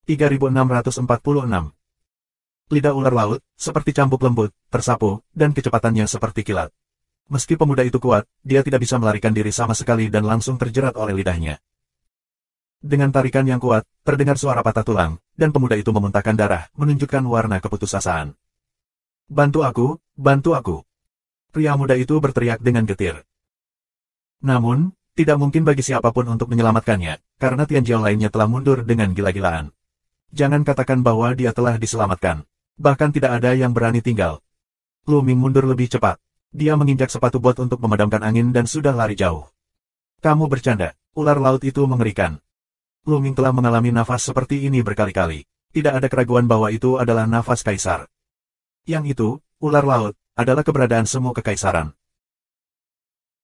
3646. Lidah ular laut, seperti cambuk lembut, tersapu, dan kecepatannya seperti kilat. Meski pemuda itu kuat, dia tidak bisa melarikan diri sama sekali dan langsung terjerat oleh lidahnya. Dengan tarikan yang kuat, terdengar suara patah tulang, dan pemuda itu memuntahkan darah, menunjukkan warna keputusasaan. Bantu aku, bantu aku. Pria muda itu berteriak dengan getir. Namun, tidak mungkin bagi siapapun untuk menyelamatkannya, karena Tianjiao lainnya telah mundur dengan gila-gilaan. Jangan katakan bahwa dia telah diselamatkan. Bahkan tidak ada yang berani tinggal. Lu Ming mundur lebih cepat. Dia menginjak sepatu bot untuk memadamkan angin dan sudah lari jauh. Kamu bercanda, ular laut itu mengerikan. Lu Ming telah mengalami nafas seperti ini berkali-kali. Tidak ada keraguan bahwa itu adalah nafas kaisar. Yang itu, ular laut, adalah keberadaan semu kekaisaran.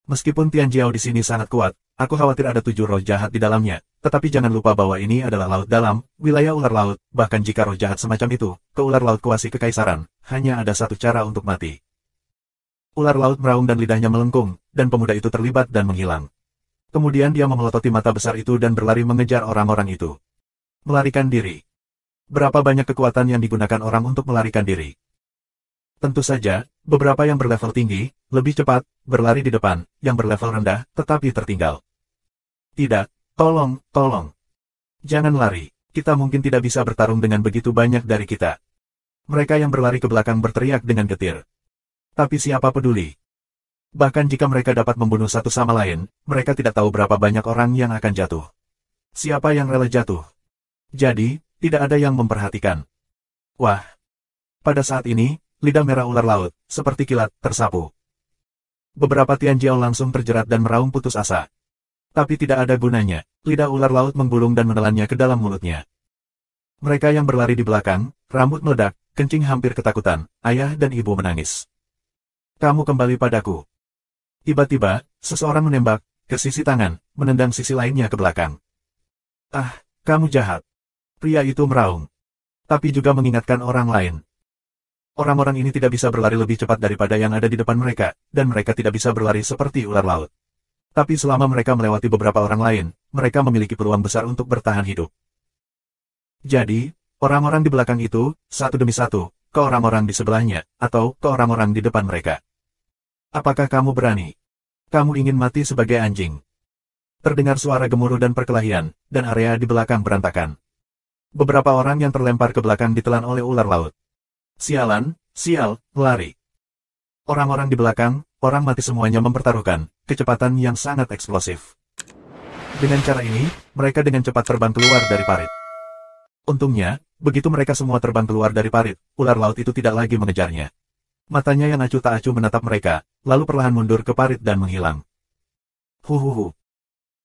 Meskipun Tianjiao di sini sangat kuat, aku khawatir ada 7 roh jahat di dalamnya. Tetapi jangan lupa bahwa ini adalah laut dalam, wilayah ular laut, bahkan jika roh jahat semacam itu, ke ular laut kuasi kekaisaran, hanya ada satu cara untuk mati. Ular laut meraung dan lidahnya melengkung, dan pemuda itu terlibat dan menghilang. Kemudian dia memelototi mata besar itu dan berlari mengejar orang-orang itu. Melarikan diri. Berapa banyak kekuatan yang digunakan orang untuk melarikan diri? Tentu saja, beberapa yang berlevel tinggi, lebih cepat, berlari di depan, yang berlevel rendah, tetapi tertinggal. Tidak. Tolong, tolong. Jangan lari, kita mungkin tidak bisa bertarung dengan begitu banyak dari kita. Mereka yang berlari ke belakang berteriak dengan getir. Tapi siapa peduli? Bahkan jika mereka dapat membunuh satu sama lain, mereka tidak tahu berapa banyak orang yang akan jatuh. Siapa yang rela jatuh? Jadi, tidak ada yang memperhatikan. Wah. Pada saat ini, lidah merah ular laut, seperti kilat, tersapu. Beberapa Tianjiao langsung terjerat dan meraung putus asa. Tapi tidak ada gunanya, lidah ular laut menggulung dan menelannya ke dalam mulutnya. Mereka yang berlari di belakang, rambut meledak, kencing hampir ketakutan, ayah dan ibu menangis. Kamu kembali padaku. Tiba-tiba, seseorang menembak, ke sisi tangan, menendang sisi lainnya ke belakang. Ah, kamu jahat. Pria itu meraung. Tapi juga mengingatkan orang lain. Orang-orang ini tidak bisa berlari lebih cepat daripada yang ada di depan mereka, dan mereka tidak bisa berlari seperti ular laut. Tapi selama mereka melewati beberapa orang lain, mereka memiliki peluang besar untuk bertahan hidup. Jadi, orang-orang di belakang itu, satu demi satu, ke orang-orang di sebelahnya, atau ke orang-orang di depan mereka. Apakah kamu berani? Kamu ingin mati sebagai anjing? Terdengar suara gemuruh dan perkelahian, dan area di belakang berantakan. Beberapa orang yang terlempar ke belakang ditelan oleh ular laut. Sialan, sial, lari. Orang-orang di belakang, orang mati semuanya mempertaruhkan kecepatan yang sangat eksplosif. Dengan cara ini, mereka dengan cepat terbang keluar dari parit. Untungnya, begitu mereka semua terbang keluar dari parit, ular laut itu tidak lagi mengejarnya. Matanya yang acuh tak acuh menatap mereka, lalu perlahan mundur ke parit dan menghilang. Huhuhu.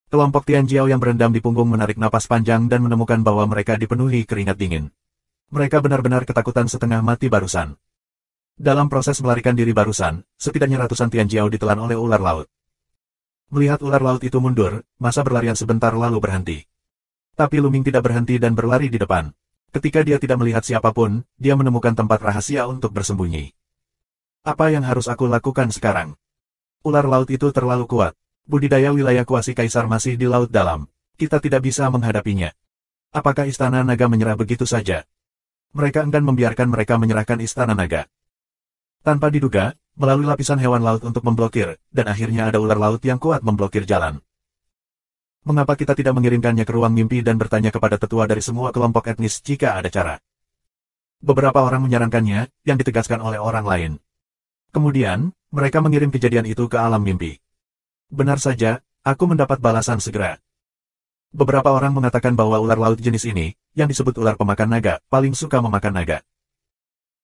Kelompok Tianjiao yang berendam di punggung menarik napas panjang dan menemukan bahwa mereka dipenuhi keringat dingin. Mereka benar-benar ketakutan setengah mati barusan. Dalam proses melarikan diri barusan, setidaknya ratusan Tianjiao ditelan oleh ular laut. Melihat ular laut itu mundur, masa berlarian sebentar lalu berhenti. Tapi Lu Ming tidak berhenti dan berlari di depan. Ketika dia tidak melihat siapapun, dia menemukan tempat rahasia untuk bersembunyi. Apa yang harus aku lakukan sekarang? Ular laut itu terlalu kuat. Budidaya wilayah kuasi kaisar masih di laut dalam. Kita tidak bisa menghadapinya. Apakah istana naga menyerah begitu saja? Mereka enggan membiarkan mereka menyerahkan istana naga. Tanpa diduga, melalui lapisan hewan laut untuk memblokir, dan akhirnya ada ular laut yang kuat memblokir jalan. Mengapa kita tidak mengirimkannya ke ruang mimpi dan bertanya kepada tetua dari semua kelompok etnis jika ada cara? Beberapa orang menyarankannya, yang ditegaskan oleh orang lain. Kemudian, mereka mengirim kejadian itu ke alam mimpi. Benar saja, aku mendapat balasan segera. Beberapa orang mengatakan bahwa ular laut jenis ini, yang disebut ular pemakan naga, paling suka memakan naga.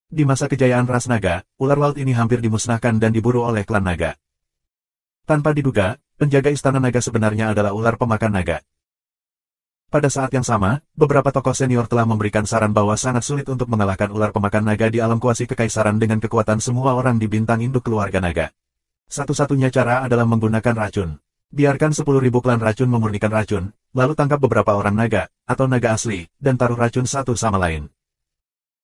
Di masa kejayaan ras naga, ular laut ini hampir dimusnahkan dan diburu oleh klan naga. Tanpa diduga, penjaga istana naga sebenarnya adalah ular pemakan naga. Pada saat yang sama, beberapa tokoh senior telah memberikan saran bahwa sangat sulit untuk mengalahkan ular pemakan naga di alam kuasi kekaisaran dengan kekuatan semua orang di bintang induk keluarga naga. Satu-satunya cara adalah menggunakan racun. Biarkan 10.000 klan racun memurnikan racun, lalu tangkap beberapa orang naga, atau naga asli, dan taruh racun satu sama lain.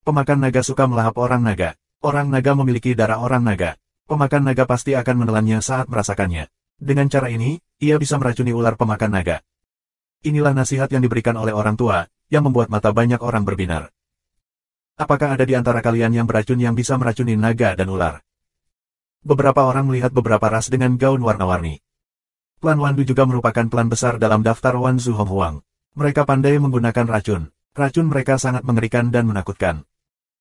Pemakan naga suka melahap orang naga. Orang naga memiliki darah orang naga. Pemakan naga pasti akan menelannya saat merasakannya. Dengan cara ini, ia bisa meracuni ular pemakan naga. Inilah nasihat yang diberikan oleh orang tua, yang membuat mata banyak orang berbinar. Apakah ada di antara kalian yang beracun yang bisa meracuni naga dan ular? Beberapa orang melihat beberapa ras dengan gaun warna-warni. Klan Wandu juga merupakan klan besar dalam daftar Wanzu Hong Huang. Mereka pandai menggunakan racun. Racun mereka sangat mengerikan dan menakutkan.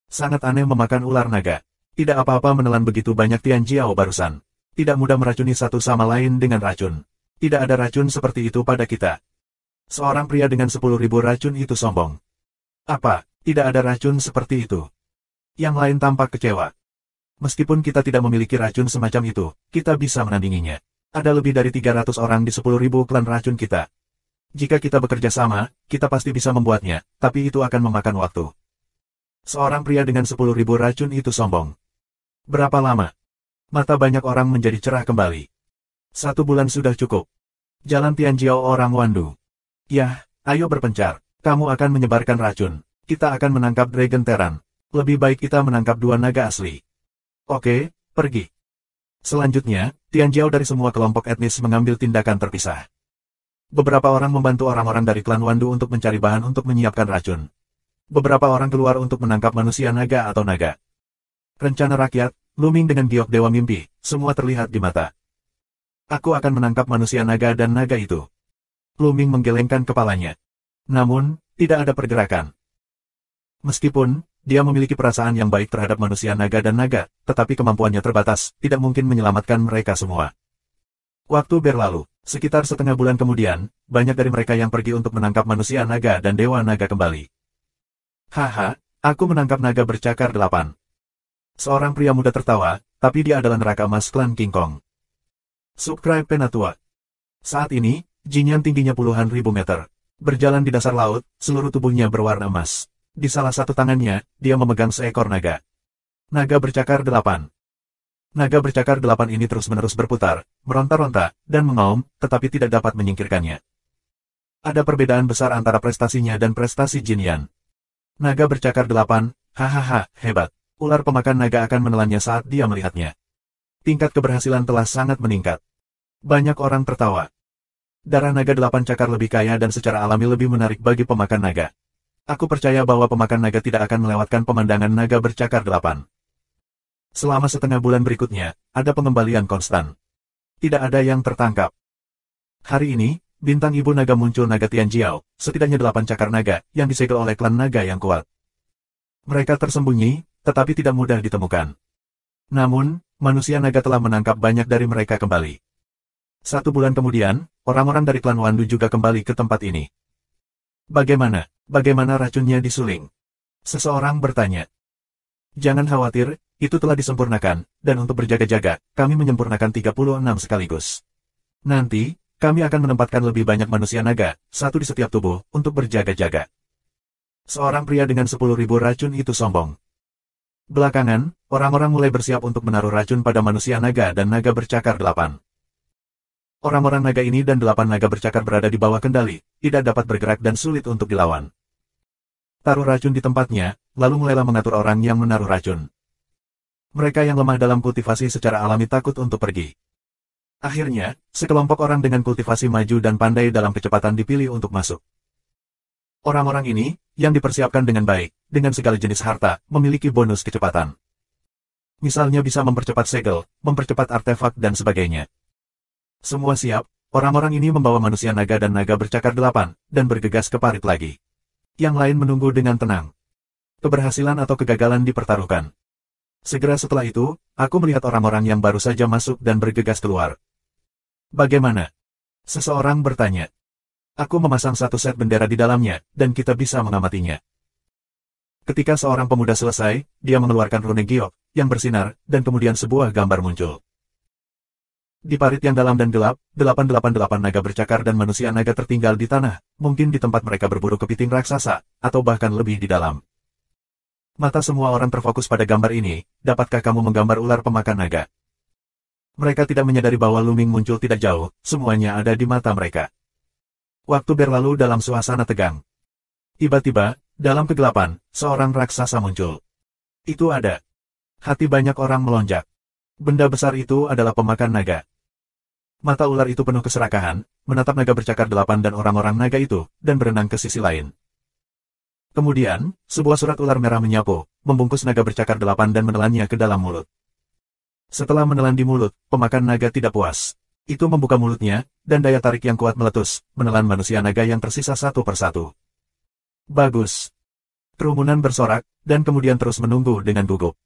Sangat aneh memakan ular naga. Tidak apa-apa menelan begitu banyak Tian Jiao barusan. Tidak mudah meracuni satu sama lain dengan racun. Tidak ada racun seperti itu pada kita. Seorang pria dengan 10.000 racun itu sombong. Apa, tidak ada racun seperti itu? Yang lain tampak kecewa. Meskipun kita tidak memiliki racun semacam itu, kita bisa menandinginya. Ada lebih dari 300 orang di 10.000 klan racun kita. Jika kita bekerja sama, kita pasti bisa membuatnya, tapi itu akan memakan waktu. Seorang pria dengan 10.000 racun itu sombong. Berapa lama? Mata banyak orang menjadi cerah kembali. 1 bulan sudah cukup. Jalan Tianjiao orang Wandu. Yah, ayo berpencar. Kamu akan menyebarkan racun. Kita akan menangkap Dragon Terran. Lebih baik kita menangkap 2 naga asli. Oke, pergi. Selanjutnya, Tianjiao dari semua kelompok etnis mengambil tindakan terpisah. Beberapa orang membantu orang-orang dari klan Wandu untuk mencari bahan untuk menyiapkan racun. Beberapa orang keluar untuk menangkap manusia naga atau naga. Rencana rakyat, Luming dengan giok dewa mimpi, semua terlihat di mata. Aku akan menangkap manusia naga dan naga itu. Luming menggelengkan kepalanya. Namun, tidak ada pergerakan. Meskipun, dia memiliki perasaan yang baik terhadap manusia naga dan naga, tetapi kemampuannya terbatas, tidak mungkin menyelamatkan mereka semua. Waktu berlalu, sekitar setengah bulan kemudian, banyak dari mereka yang pergi untuk menangkap manusia naga dan dewa naga kembali. Haha, aku menangkap naga bercakar 8. Seorang pria muda tertawa, tapi dia adalah neraka emas klan King Kong. Subscribe Penatua. Saat ini, Jinyan tingginya puluhan ribu meter. Berjalan di dasar laut, seluruh tubuhnya berwarna emas. Di salah satu tangannya, dia memegang seekor naga. Naga bercakar 8. Naga bercakar 8 ini terus-menerus berputar, meronta-ronta, dan mengaum, tetapi tidak dapat menyingkirkannya. Ada perbedaan besar antara prestasinya dan prestasi Jinyan. Naga bercakar 8, hahaha, hebat. Ular pemakan naga akan menelannya saat dia melihatnya. Tingkat keberhasilan telah sangat meningkat. Banyak orang tertawa. Darah naga 8 cakar lebih kaya dan secara alami lebih menarik bagi pemakan naga. Aku percaya bahwa pemakan naga tidak akan melewatkan pemandangan naga bercakar 8. Selama setengah bulan berikutnya, ada pengembalian konstan. Tidak ada yang tertangkap. Hari ini, bintang ibu naga muncul naga Tianjiao, setidaknya 8 cakar naga, yang disegel oleh klan naga yang kuat. Mereka tersembunyi, tetapi tidak mudah ditemukan. Namun, manusia naga telah menangkap banyak dari mereka kembali. 1 bulan kemudian, orang-orang dari klan Wandu juga kembali ke tempat ini. Bagaimana racunnya disuling? Seseorang bertanya. Jangan khawatir, itu telah disempurnakan, dan untuk berjaga-jaga, kami menyempurnakan 36 sekaligus. Nanti, kami akan menempatkan lebih banyak manusia naga, 1 di setiap tubuh, untuk berjaga-jaga. Seorang pria dengan 10.000 racun itu sombong. Belakangan, orang-orang mulai bersiap untuk menaruh racun pada manusia naga dan naga bercakar 8. Orang-orang naga ini dan 8 naga bercakar berada di bawah kendali, tidak dapat bergerak dan sulit untuk dilawan. Taruh racun di tempatnya, lalu mulailah mengatur orang yang menaruh racun. Mereka yang lemah dalam kultivasi secara alami takut untuk pergi. Akhirnya, sekelompok orang dengan kultivasi maju dan pandai dalam kecepatan dipilih untuk masuk. Orang-orang ini, yang dipersiapkan dengan baik, dengan segala jenis harta, memiliki bonus kecepatan. Misalnya bisa mempercepat segel, mempercepat artefak dan sebagainya. Semua siap, orang-orang ini membawa manusia naga dan naga bercakar 8, dan bergegas ke parit lagi. Yang lain menunggu dengan tenang. Keberhasilan atau kegagalan dipertaruhkan. Segera setelah itu, aku melihat orang-orang yang baru saja masuk dan bergegas keluar. Bagaimana? Seseorang bertanya. Aku memasang 1 set bendera di dalamnya, dan kita bisa mengamatinya. Ketika seorang pemuda selesai, dia mengeluarkan rune giok, yang bersinar, dan kemudian sebuah gambar muncul. Di parit yang dalam dan gelap, 888 naga bercakar dan manusia naga tertinggal di tanah, mungkin di tempat mereka berburu kepiting raksasa, atau bahkan lebih di dalam. Mata semua orang terfokus pada gambar ini, dapatkah kamu menggambar ular pemakan naga? Mereka tidak menyadari bahwa Luming muncul tidak jauh, semuanya ada di mata mereka. Waktu berlalu dalam suasana tegang. Tiba-tiba, dalam kegelapan, seorang raksasa muncul. Itu ada. Hati banyak orang melonjak. Benda besar itu adalah pemakan naga. Mata ular itu penuh keserakahan, menatap naga bercakar 8 dan orang-orang naga itu, dan berenang ke sisi lain. Kemudian, sebuah surat ular merah menyapu, membungkus naga bercakar 8 dan menelannya ke dalam mulut. Setelah menelan di mulut, pemakan naga tidak puas. Itu membuka mulutnya, dan daya tarik yang kuat meletus, menelan manusia naga yang tersisa satu persatu. Bagus. Kerumunan bersorak, dan kemudian terus menunggu dengan gugup.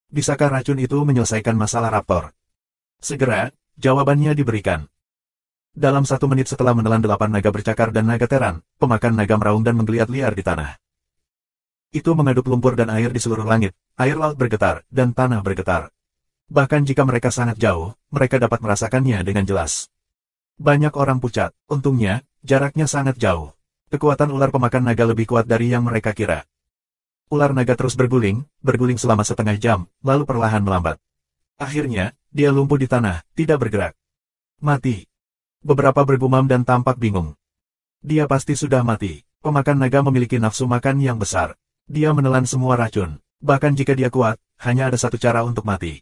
Bisakah racun itu menyelesaikan masalah raptor? Segera, jawabannya diberikan. Dalam 1 menit setelah menelan 8 naga bercakar dan naga teran, pemakan naga meraung dan menggeliat liar di tanah. Itu mengaduk lumpur dan air di seluruh langit, air laut bergetar, dan tanah bergetar. Bahkan jika mereka sangat jauh, mereka dapat merasakannya dengan jelas. Banyak orang pucat, untungnya, jaraknya sangat jauh. Kekuatan ular pemakan naga lebih kuat dari yang mereka kira. Ular naga terus berguling selama setengah jam, lalu perlahan melambat. Akhirnya, dia lumpuh di tanah, tidak bergerak. Mati. Beberapa bergumam dan tampak bingung. Dia pasti sudah mati. Pemakan naga memiliki nafsu makan yang besar. Dia menelan semua racun. Bahkan jika dia kuat, hanya ada satu cara untuk mati.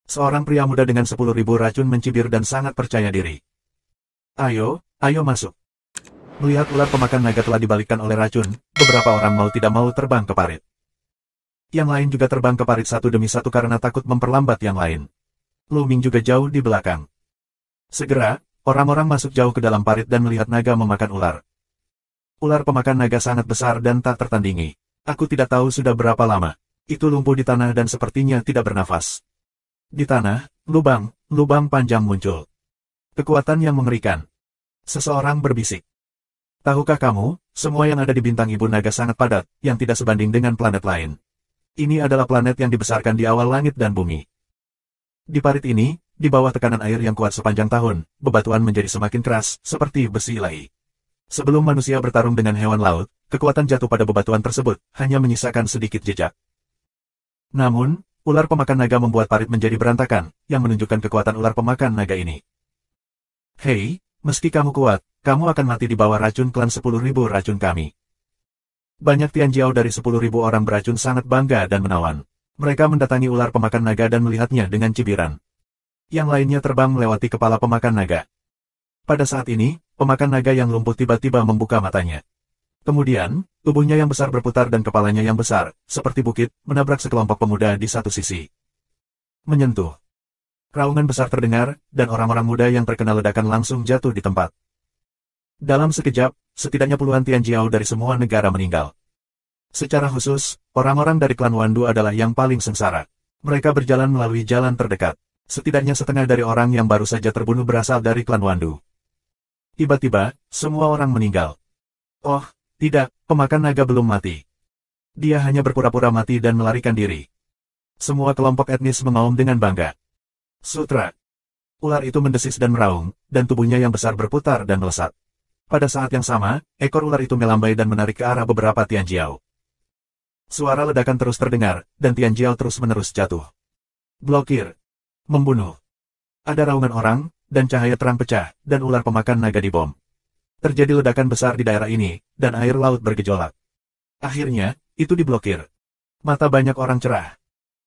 Seorang pria muda dengan 10.000 racun mencibir dan sangat percaya diri. Ayo masuk. Melihat ular pemakan naga telah dibalikkan oleh racun, beberapa orang mau tidak mau terbang ke parit. Yang lain juga terbang ke parit satu demi satu karena takut memperlambat yang lain. Lu Ming juga jauh di belakang. Segera, orang-orang masuk jauh ke dalam parit dan melihat naga memakan ular. Ular pemakan naga sangat besar dan tak tertandingi. Aku tidak tahu sudah berapa lama. Itu lumpuh di tanah dan sepertinya tidak bernafas. Di tanah, lubang panjang muncul. Kekuatan yang mengerikan. Seseorang berbisik. Tahukah kamu, semua yang ada di bintang ibu naga sangat padat, yang tidak sebanding dengan planet lain. Ini adalah planet yang dibesarkan di awal langit dan bumi. Di parit ini, di bawah tekanan air yang kuat sepanjang tahun, bebatuan menjadi semakin keras, seperti besi ilahi. Sebelum manusia bertarung dengan hewan laut, kekuatan jatuh pada bebatuan tersebut, hanya menyisakan sedikit jejak. Namun, ular pemakan naga membuat parit menjadi berantakan, yang menunjukkan kekuatan ular pemakan naga ini. Hei, meski kamu kuat, kamu akan mati di bawah racun klan 10.000 racun kami. Banyak Tianjiao dari 10.000 orang beracun sangat bangga dan menawan. Mereka mendatangi ular pemakan naga dan melihatnya dengan cibiran. Yang lainnya terbang melewati kepala pemakan naga. Pada saat ini, pemakan naga yang lumpuh tiba-tiba membuka matanya. Kemudian, tubuhnya yang besar berputar dan kepalanya yang besar, seperti bukit, menabrak sekelompok pemuda di satu sisi. Menyentuh. Raungan besar terdengar, dan orang-orang muda yang terkena ledakan langsung jatuh di tempat. Dalam sekejap, setidaknya puluhan Tianjiao dari semua negara meninggal. Secara khusus, orang-orang dari klan Wandu adalah yang paling sengsara. Mereka berjalan melalui jalan terdekat. Setidaknya setengah dari orang yang baru saja terbunuh berasal dari klan Wandu. Tiba-tiba, semua orang meninggal. Oh, tidak, pemakan naga belum mati. Dia hanya berpura-pura mati dan melarikan diri. Semua kelompok etnis mengaum dengan bangga. Sutra. Ular itu mendesis dan meraung, dan tubuhnya yang besar berputar dan melesat. Pada saat yang sama, ekor ular itu melambai dan menarik ke arah beberapa Tianjiao. Suara ledakan terus terdengar, dan Tianjiao terus-menerus jatuh. Blokir. Membunuh. Ada raungan orang, dan cahaya terang pecah, dan ular pemakan naga dibom. Terjadi ledakan besar di daerah ini, dan air laut bergejolak. Akhirnya, itu diblokir. Mata banyak orang cerah.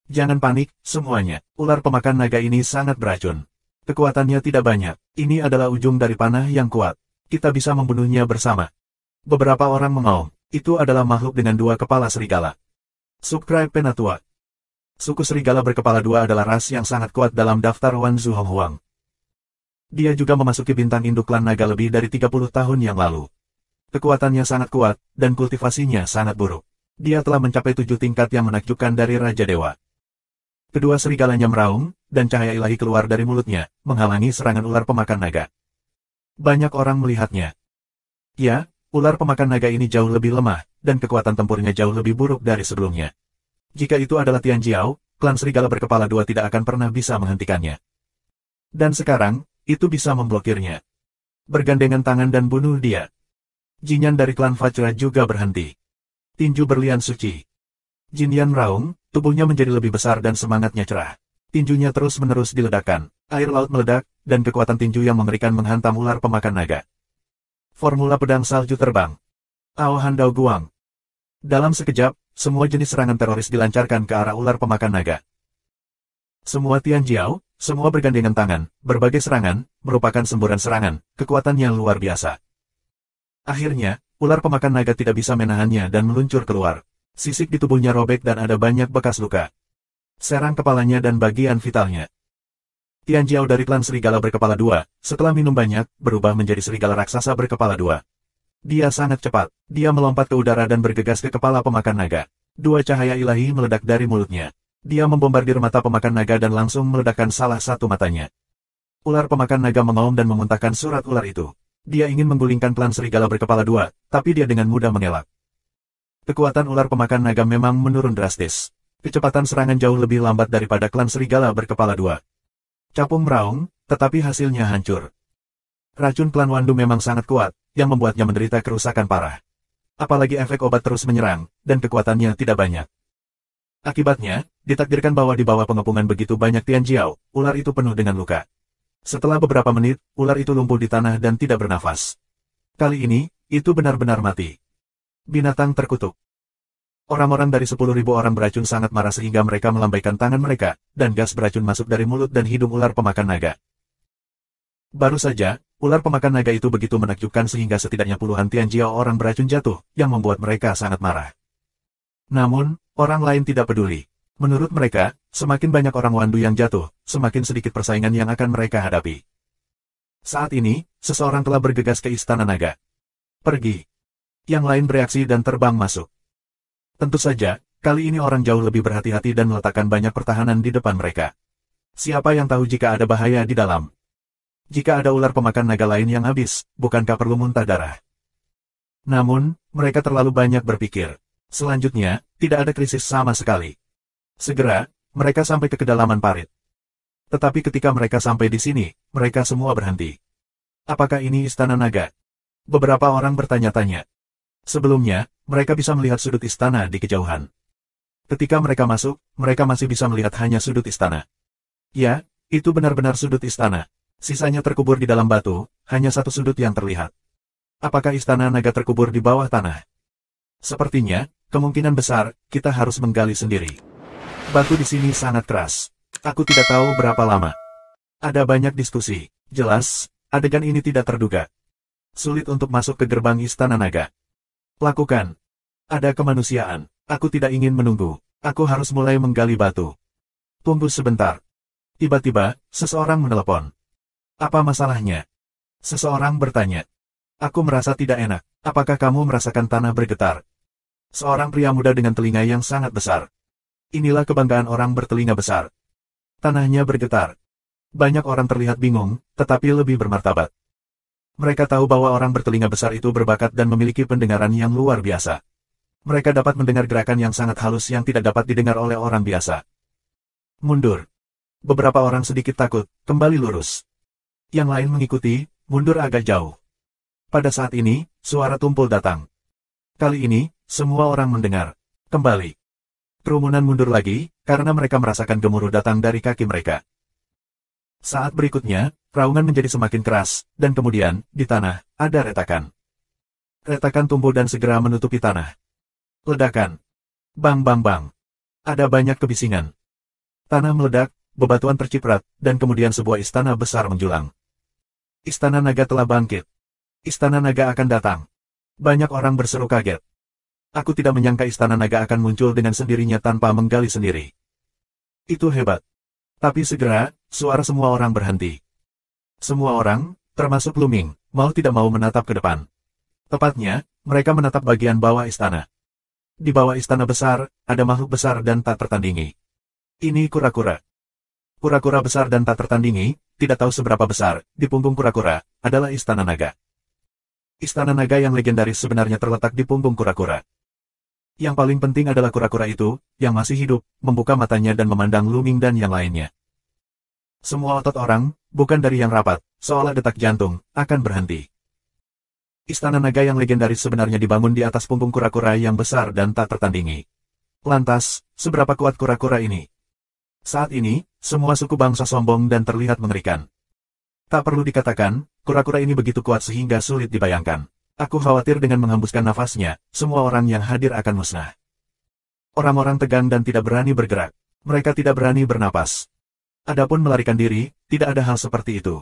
Jangan panik, semuanya. Ular pemakan naga ini sangat beracun. Kekuatannya tidak banyak. Ini adalah ujung dari panah yang kuat. Kita bisa membunuhnya bersama. Beberapa orang mengaum. Itu adalah makhluk dengan 2 kepala serigala. Subtribe Penatua. Suku serigala berkepala 2 adalah ras yang sangat kuat dalam daftar Wanzu Honghuang. Dia juga memasuki bintang induk klan naga lebih dari 30 tahun yang lalu. Kekuatannya sangat kuat, dan kultivasinya sangat buruk. Dia telah mencapai 7 tingkat yang menakjubkan dari Raja Dewa. Kedua serigalanya meraung, dan cahaya ilahi keluar dari mulutnya, menghalangi serangan ular pemakan naga. Banyak orang melihatnya. Ya, ular pemakan naga ini jauh lebih lemah, dan kekuatan tempurnya jauh lebih buruk dari sebelumnya. Jika itu adalah Tianjiao, klan serigala berkepala 2 tidak akan pernah bisa menghentikannya. Dan sekarang, itu bisa memblokirnya. Bergandengan tangan dan bunuh dia. Jinyan dari klan Vajra juga berhenti. Tinju berlian suci. Jinyan meraung, tubuhnya menjadi lebih besar dan semangatnya cerah. Tinjunya terus-menerus diledakkan. Air laut meledak, dan kekuatan tinju yang mengerikan menghantam ular pemakan naga. Formula pedang salju terbang. Aohan Dao Guang. Dalam sekejap, semua jenis serangan teroris dilancarkan ke arah ular pemakan naga. Semua Tianjiao, semua bergandengan tangan, berbagai serangan, merupakan semburan serangan, kekuatan yang luar biasa. Akhirnya, ular pemakan naga tidak bisa menahannya dan meluncur keluar. Sisik di tubuhnya robek dan ada banyak bekas luka. Serang kepalanya dan bagian vitalnya. Tian Jiao dari klan serigala berkepala dua, setelah minum banyak, berubah menjadi serigala raksasa berkepala dua. Dia sangat cepat. Dia melompat ke udara dan bergegas ke kepala pemakan naga. Dua cahaya ilahi meledak dari mulutnya. Dia membombardir mata pemakan naga dan langsung meledakkan salah satu matanya. Ular pemakan naga mengaum dan memuntahkan surat ular itu. Dia ingin menggulingkan klan serigala berkepala dua, tapi dia dengan mudah mengelak. Kekuatan ular pemakan naga memang menurun drastis. Kecepatan serangan jauh lebih lambat daripada klan serigala berkepala dua. Capung meraung, tetapi hasilnya hancur. Racun klan Wandu memang sangat kuat, yang membuatnya menderita kerusakan parah. Apalagi efek obat terus menyerang, dan kekuatannya tidak banyak. Akibatnya, ditakdirkan bahwa di bawah pengepungan begitu banyak Tian Jiao, ular itu penuh dengan luka. Setelah beberapa menit, ular itu lumpuh di tanah dan tidak bernafas. Kali ini, itu benar-benar mati. Binatang terkutuk. Orang-orang dari 10.000 orang beracun sangat marah sehingga mereka melambaikan tangan mereka, dan gas beracun masuk dari mulut dan hidung ular pemakan naga. Baru saja, ular pemakan naga itu begitu menakjubkan sehingga setidaknya puluhan Tian Jiao orang beracun jatuh, yang membuat mereka sangat marah. Namun, orang lain tidak peduli. Menurut mereka, semakin banyak orang Wandu yang jatuh, semakin sedikit persaingan yang akan mereka hadapi. Saat ini, seseorang telah bergegas ke Istana Naga. Pergi. Yang lain bereaksi dan terbang masuk. Tentu saja, kali ini orang jauh lebih berhati-hati dan meletakkan banyak pertahanan di depan mereka. Siapa yang tahu jika ada bahaya di dalam? Jika ada ular pemakan naga lain yang habis, bukankah perlu muntah darah? Namun, mereka terlalu banyak berpikir. Selanjutnya, tidak ada krisis sama sekali. Segera, mereka sampai ke kedalaman parit. Tetapi ketika mereka sampai di sini, mereka semua berhenti. Apakah ini Istana Naga? Beberapa orang bertanya-tanya. Sebelumnya, mereka bisa melihat sudut istana di kejauhan. Ketika mereka masuk, mereka masih bisa melihat hanya sudut istana. Ya, itu benar-benar sudut istana. Sisanya terkubur di dalam batu, hanya satu sudut yang terlihat. Apakah Istana Naga terkubur di bawah tanah? Sepertinya, kemungkinan besar, kita harus menggali sendiri. Batu di sini sangat keras. Aku tidak tahu berapa lama. Ada banyak diskusi. Jelas, adegan ini tidak terduga. Sulit untuk masuk ke gerbang Istana Naga. Lakukan. Ada kemanusiaan. Aku tidak ingin menunggu. Aku harus mulai menggali batu. Tunggu sebentar. Tiba-tiba, seseorang menelepon. Apa masalahnya? Seseorang bertanya. Aku merasa tidak enak. Apakah kamu merasakan tanah bergetar? Seorang pria muda dengan telinga yang sangat besar. Inilah kebanggaan orang bertelinga besar. Tanahnya bergetar. Banyak orang terlihat bingung, tetapi lebih bermartabat. Mereka tahu bahwa orang bertelinga besar itu berbakat dan memiliki pendengaran yang luar biasa. Mereka dapat mendengar gerakan yang sangat halus yang tidak dapat didengar oleh orang biasa. Mundur. Beberapa orang sedikit takut, kembali lurus. Yang lain mengikuti, mundur agak jauh. Pada saat ini, suara tumpul datang. Kali ini, semua orang mendengar. Kembali. Kerumunan mundur lagi, karena mereka merasakan gemuruh datang dari kaki mereka. Saat berikutnya, raungan menjadi semakin keras, dan kemudian, di tanah, ada retakan. Retakan tumbuh dan segera menutupi tanah. Ledakan. Bang bang bang. Ada banyak kebisingan. Tanah meledak, bebatuan terciprat, dan kemudian sebuah istana besar menjulang. Istana Naga telah bangkit. Istana Naga akan datang. Banyak orang berseru kaget. Aku tidak menyangka Istana Naga akan muncul dengan sendirinya tanpa menggali sendiri. Itu hebat. Tapi segera, suara semua orang berhenti. Semua orang, termasuk Luming, mau tidak mau menatap ke depan. Tepatnya, mereka menatap bagian bawah istana. Di bawah istana besar, ada makhluk besar dan tak tertandingi. Ini kura-kura. Kura-kura besar dan tak tertandingi, tidak tahu seberapa besar, di punggung kura-kura, adalah Istana Naga. Istana Naga yang legendaris sebenarnya terletak di punggung kura-kura. Yang paling penting adalah kura-kura itu, yang masih hidup, membuka matanya dan memandang Luming dan yang lainnya. Semua otot orang, bukan dari yang rapat, seolah detak jantung, akan berhenti. Istana Naga yang legendaris sebenarnya dibangun di atas punggung kura-kura yang besar dan tak tertandingi. Lantas, seberapa kuat kura-kura ini? Saat ini, semua suku bangsa sombong dan terlihat mengerikan. Tak perlu dikatakan, kura-kura ini begitu kuat sehingga sulit dibayangkan. Aku khawatir dengan menghembuskan nafasnya, semua orang yang hadir akan musnah. Orang-orang tegang dan tidak berani bergerak. Mereka tidak berani bernapas. Adapun melarikan diri, tidak ada hal seperti itu.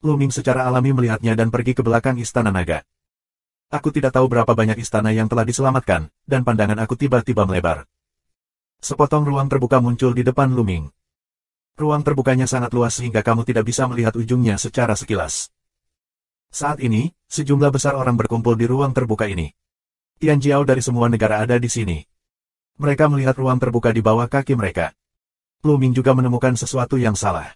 Luming secara alami melihatnya dan pergi ke belakang istana naga. Aku tidak tahu berapa banyak istana yang telah diselamatkan, dan pandangan aku tiba-tiba melebar. Sepotong ruang terbuka muncul di depan Luming. Ruang terbukanya sangat luas sehingga kamu tidak bisa melihat ujungnya secara sekilas. Saat ini, sejumlah besar orang berkumpul di ruang terbuka ini. Tian Jiao dari semua negara ada di sini. Mereka melihat ruang terbuka di bawah kaki mereka. Luming juga menemukan sesuatu yang salah.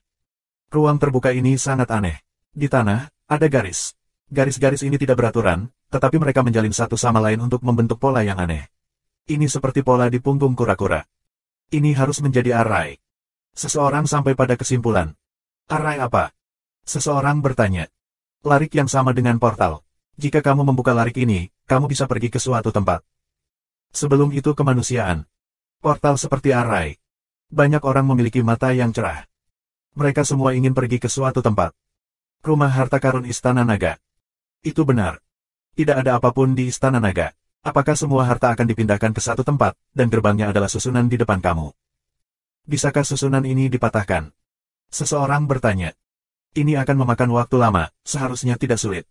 Ruang terbuka ini sangat aneh. Di tanah, ada garis. Garis-garis ini tidak beraturan, tetapi mereka menjalin satu sama lain untuk membentuk pola yang aneh. Ini seperti pola di punggung kura-kura. Ini harus menjadi arai. Seseorang sampai pada kesimpulan. Arai apa? Seseorang bertanya. Larik yang sama dengan portal. Jika kamu membuka larik ini, kamu bisa pergi ke suatu tempat. Sebelum itu kemanusiaan. Portal seperti arai. Banyak orang memiliki mata yang cerah. Mereka semua ingin pergi ke suatu tempat. Rumah harta karun Istana Naga. Itu benar. Tidak ada apapun di Istana Naga. Apakah semua harta akan dipindahkan ke satu tempat, dan gerbangnya adalah susunan di depan kamu? Bisakah susunan ini dipatahkan? Seseorang bertanya. Ini akan memakan waktu lama, seharusnya tidak sulit.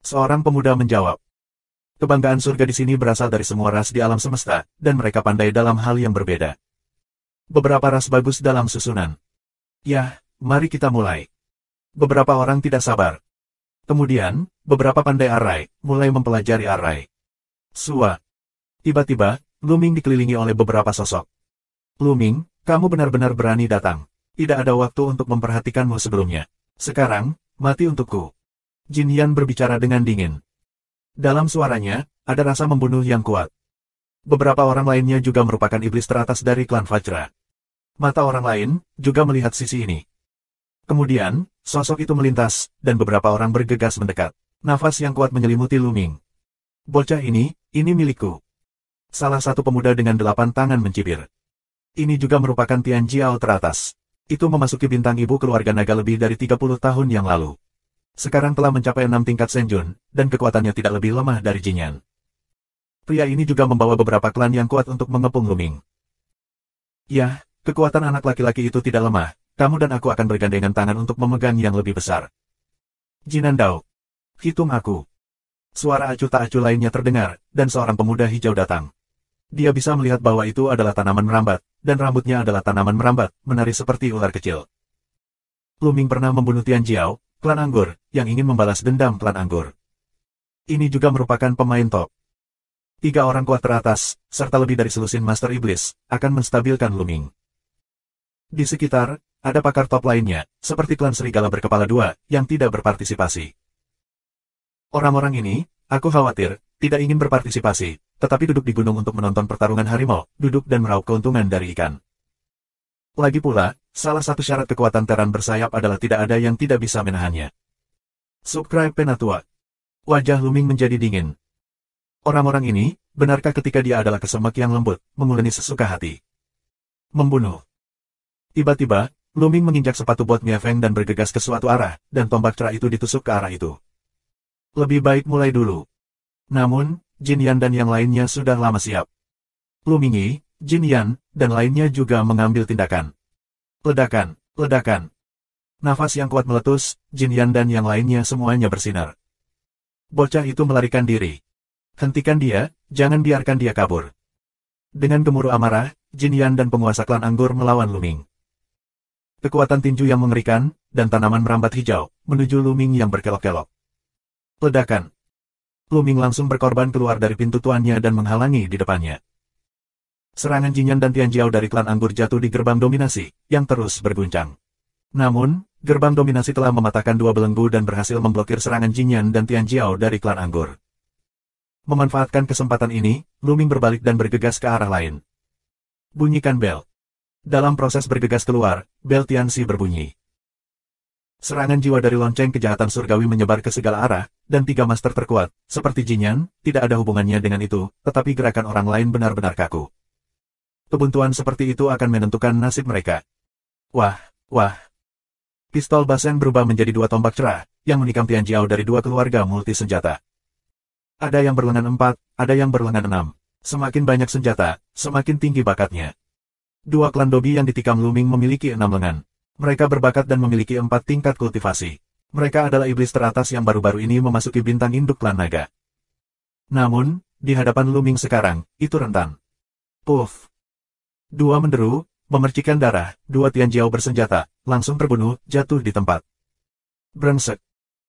Seorang pemuda menjawab. Kebanggaan surga di sini berasal dari semua ras di alam semesta, dan mereka pandai dalam hal yang berbeda. Beberapa ras bagus dalam susunan. Ya, mari kita mulai. Beberapa orang tidak sabar. Kemudian, beberapa pandai arai, mulai mempelajari arai. Sua. Tiba-tiba, Luming dikelilingi oleh beberapa sosok. Luming, kamu benar-benar berani datang. Tidak ada waktu untuk memperhatikanmu sebelumnya. Sekarang, mati untukku. Jin Yan berbicara dengan dingin. Dalam suaranya, ada rasa membunuh yang kuat. Beberapa orang lainnya juga merupakan iblis teratas dari klan Vajra. Mata orang lain, juga melihat sisi ini. Kemudian, sosok itu melintas, dan beberapa orang bergegas mendekat. Nafas yang kuat menyelimuti Luming. Bocah ini milikku. Salah satu pemuda dengan 8 tangan mencibir. Ini juga merupakan Tian Jiao teratas. Itu memasuki bintang ibu keluarga naga lebih dari 30 tahun yang lalu. Sekarang telah mencapai 6 tingkat Senjun, dan kekuatannya tidak lebih lemah dari Jinyan. Pria ini juga membawa beberapa klan yang kuat untuk mengepung Luming. Ya, kekuatan anak laki-laki itu tidak lemah. Kamu dan aku akan bergandengan tangan untuk memegang yang lebih besar. Jinan Dao. Hitung aku. Suara acuh tak acuh lainnya terdengar, dan seorang pemuda hijau datang. Dia bisa melihat bahwa itu adalah tanaman merambat, dan rambutnya adalah tanaman merambat, menari seperti ular kecil. Luming pernah membunuh Tian Jiao, klan anggur, yang ingin membalas dendam klan anggur. Ini juga merupakan pemain top. 3 orang kuat teratas, serta lebih dari selusin Master Iblis, akan menstabilkan Luming. Di sekitar, ada pakar top lainnya, seperti klan serigala berkepala 2, yang tidak berpartisipasi. Orang-orang ini, aku khawatir, tidak ingin berpartisipasi, tetapi duduk di gunung untuk menonton pertarungan harimau, duduk dan meraup keuntungan dari ikan. Lagi pula, salah satu syarat kekuatan teran bersayap adalah tidak ada yang tidak bisa menahannya. Subscribe Penatua. Wajah Luming menjadi dingin. Orang-orang ini, benarkah ketika dia adalah kesemek yang lembut, menguleni sesuka hati? Membunuh. Tiba-tiba, Luming menginjak sepatu bot Miafeng dan bergegas ke suatu arah, dan tombak cerah itu ditusuk ke arah itu. Lebih baik mulai dulu. Namun, Jin Yan dan yang lainnya sudah lama siap. Luming, Jin Yan, dan lainnya juga mengambil tindakan. Ledakan, ledakan. Nafas yang kuat meletus, Jin Yan dan yang lainnya semuanya bersinar. Bocah itu melarikan diri. Hentikan dia, jangan biarkan dia kabur. Dengan gemuruh amarah, Jin Yan dan penguasa klan anggur melawan Luming. Kekuatan tinju yang mengerikan, dan tanaman merambat hijau, menuju Luming yang berkelok-kelok. Ledakan. Luming langsung berkorban keluar dari pintu tuannya dan menghalangi di depannya. Serangan Jinyan dan Tian Jiao dari klan anggur jatuh di gerbang dominasi, yang terus berguncang. Namun, gerbang dominasi telah mematahkan 2 belenggu dan berhasil memblokir serangan Jinyan dan Tian Jiao dari klan anggur. Memanfaatkan kesempatan ini, Luming berbalik dan bergegas ke arah lain. Bunyikan bel. Dalam proses bergegas keluar, bel Tianxi berbunyi. Serangan jiwa dari lonceng kejahatan surgawi menyebar ke segala arah, dan 3 master terkuat, seperti Jinyan, tidak ada hubungannya dengan itu, tetapi gerakan orang lain benar-benar kaku. Kebuntuan seperti itu akan menentukan nasib mereka. Wah, wah. Pistol Baseng berubah menjadi 2 tombak cerah, yang menikam Tian Jiao dari 2 keluarga multi senjata. Ada yang berlengan 4, ada yang berlengan 6. Semakin banyak senjata, semakin tinggi bakatnya. 2 klan Dobi yang ditikam Luming memiliki 6 lengan. Mereka berbakat dan memiliki 4 tingkat kultivasi. Mereka adalah iblis teratas yang baru-baru ini memasuki bintang induk klan naga. Namun, di hadapan Luming sekarang, itu rentan. Puff. Dua menderu, memercikan darah, dua Tianjiao bersenjata, langsung terbunuh, jatuh di tempat. Brengsek.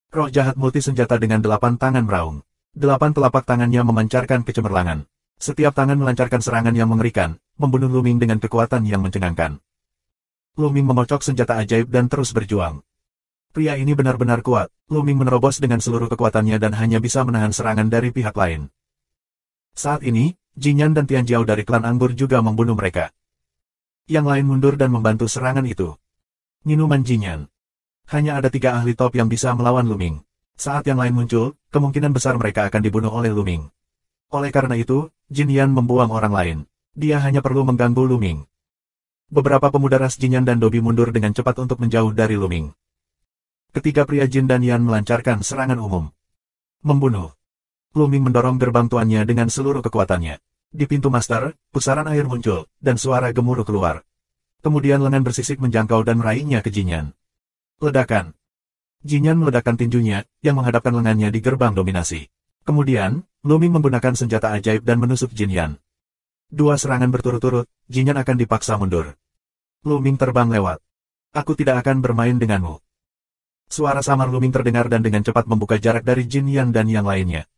Roh jahat multi senjata dengan 8 tangan meraung. 8 telapak tangannya memancarkan kecemerlangan. Setiap tangan melancarkan serangan yang mengerikan, membunuh Luming dengan kekuatan yang mencengangkan. Luming memocok senjata ajaib dan terus berjuang. Pria ini benar-benar kuat. Luming menerobos dengan seluruh kekuatannya dan hanya bisa menahan serangan dari pihak lain. Saat ini, Jinyan dan Tianjiao dari klan Anggur juga membunuh mereka. Yang lain mundur dan membantu serangan itu. Minuman Jinyan. Hanya ada 3 ahli top yang bisa melawan Luming. Saat yang lain muncul, kemungkinan besar mereka akan dibunuh oleh Luming. Oleh karena itu, Jinyan membuang orang lain. Dia hanya perlu mengganggu Luming. Beberapa pemuda ras Jinyan dan Dobi mundur dengan cepat untuk menjauh dari Luming. Ketiga pria Jin dan Yan melancarkan serangan umum. Membunuh. Luming mendorong gerbang tuannya dengan seluruh kekuatannya. Di pintu master, pusaran air muncul, dan suara gemuruh keluar. Kemudian lengan bersisik menjangkau dan meraihnya ke Jinyan. Ledakan. Jinyan meledakkan tinjunya, yang menghadapkan lengannya di gerbang dominasi. Kemudian, Luming menggunakan senjata ajaib dan menusuk Jinyan. 2 serangan berturut-turut, Jinyan akan dipaksa mundur. Luming terbang lewat. Aku tidak akan bermain denganmu. Suara samar Luming terdengar dan dengan cepat membuka jarak dari Jinyan dan yang lainnya.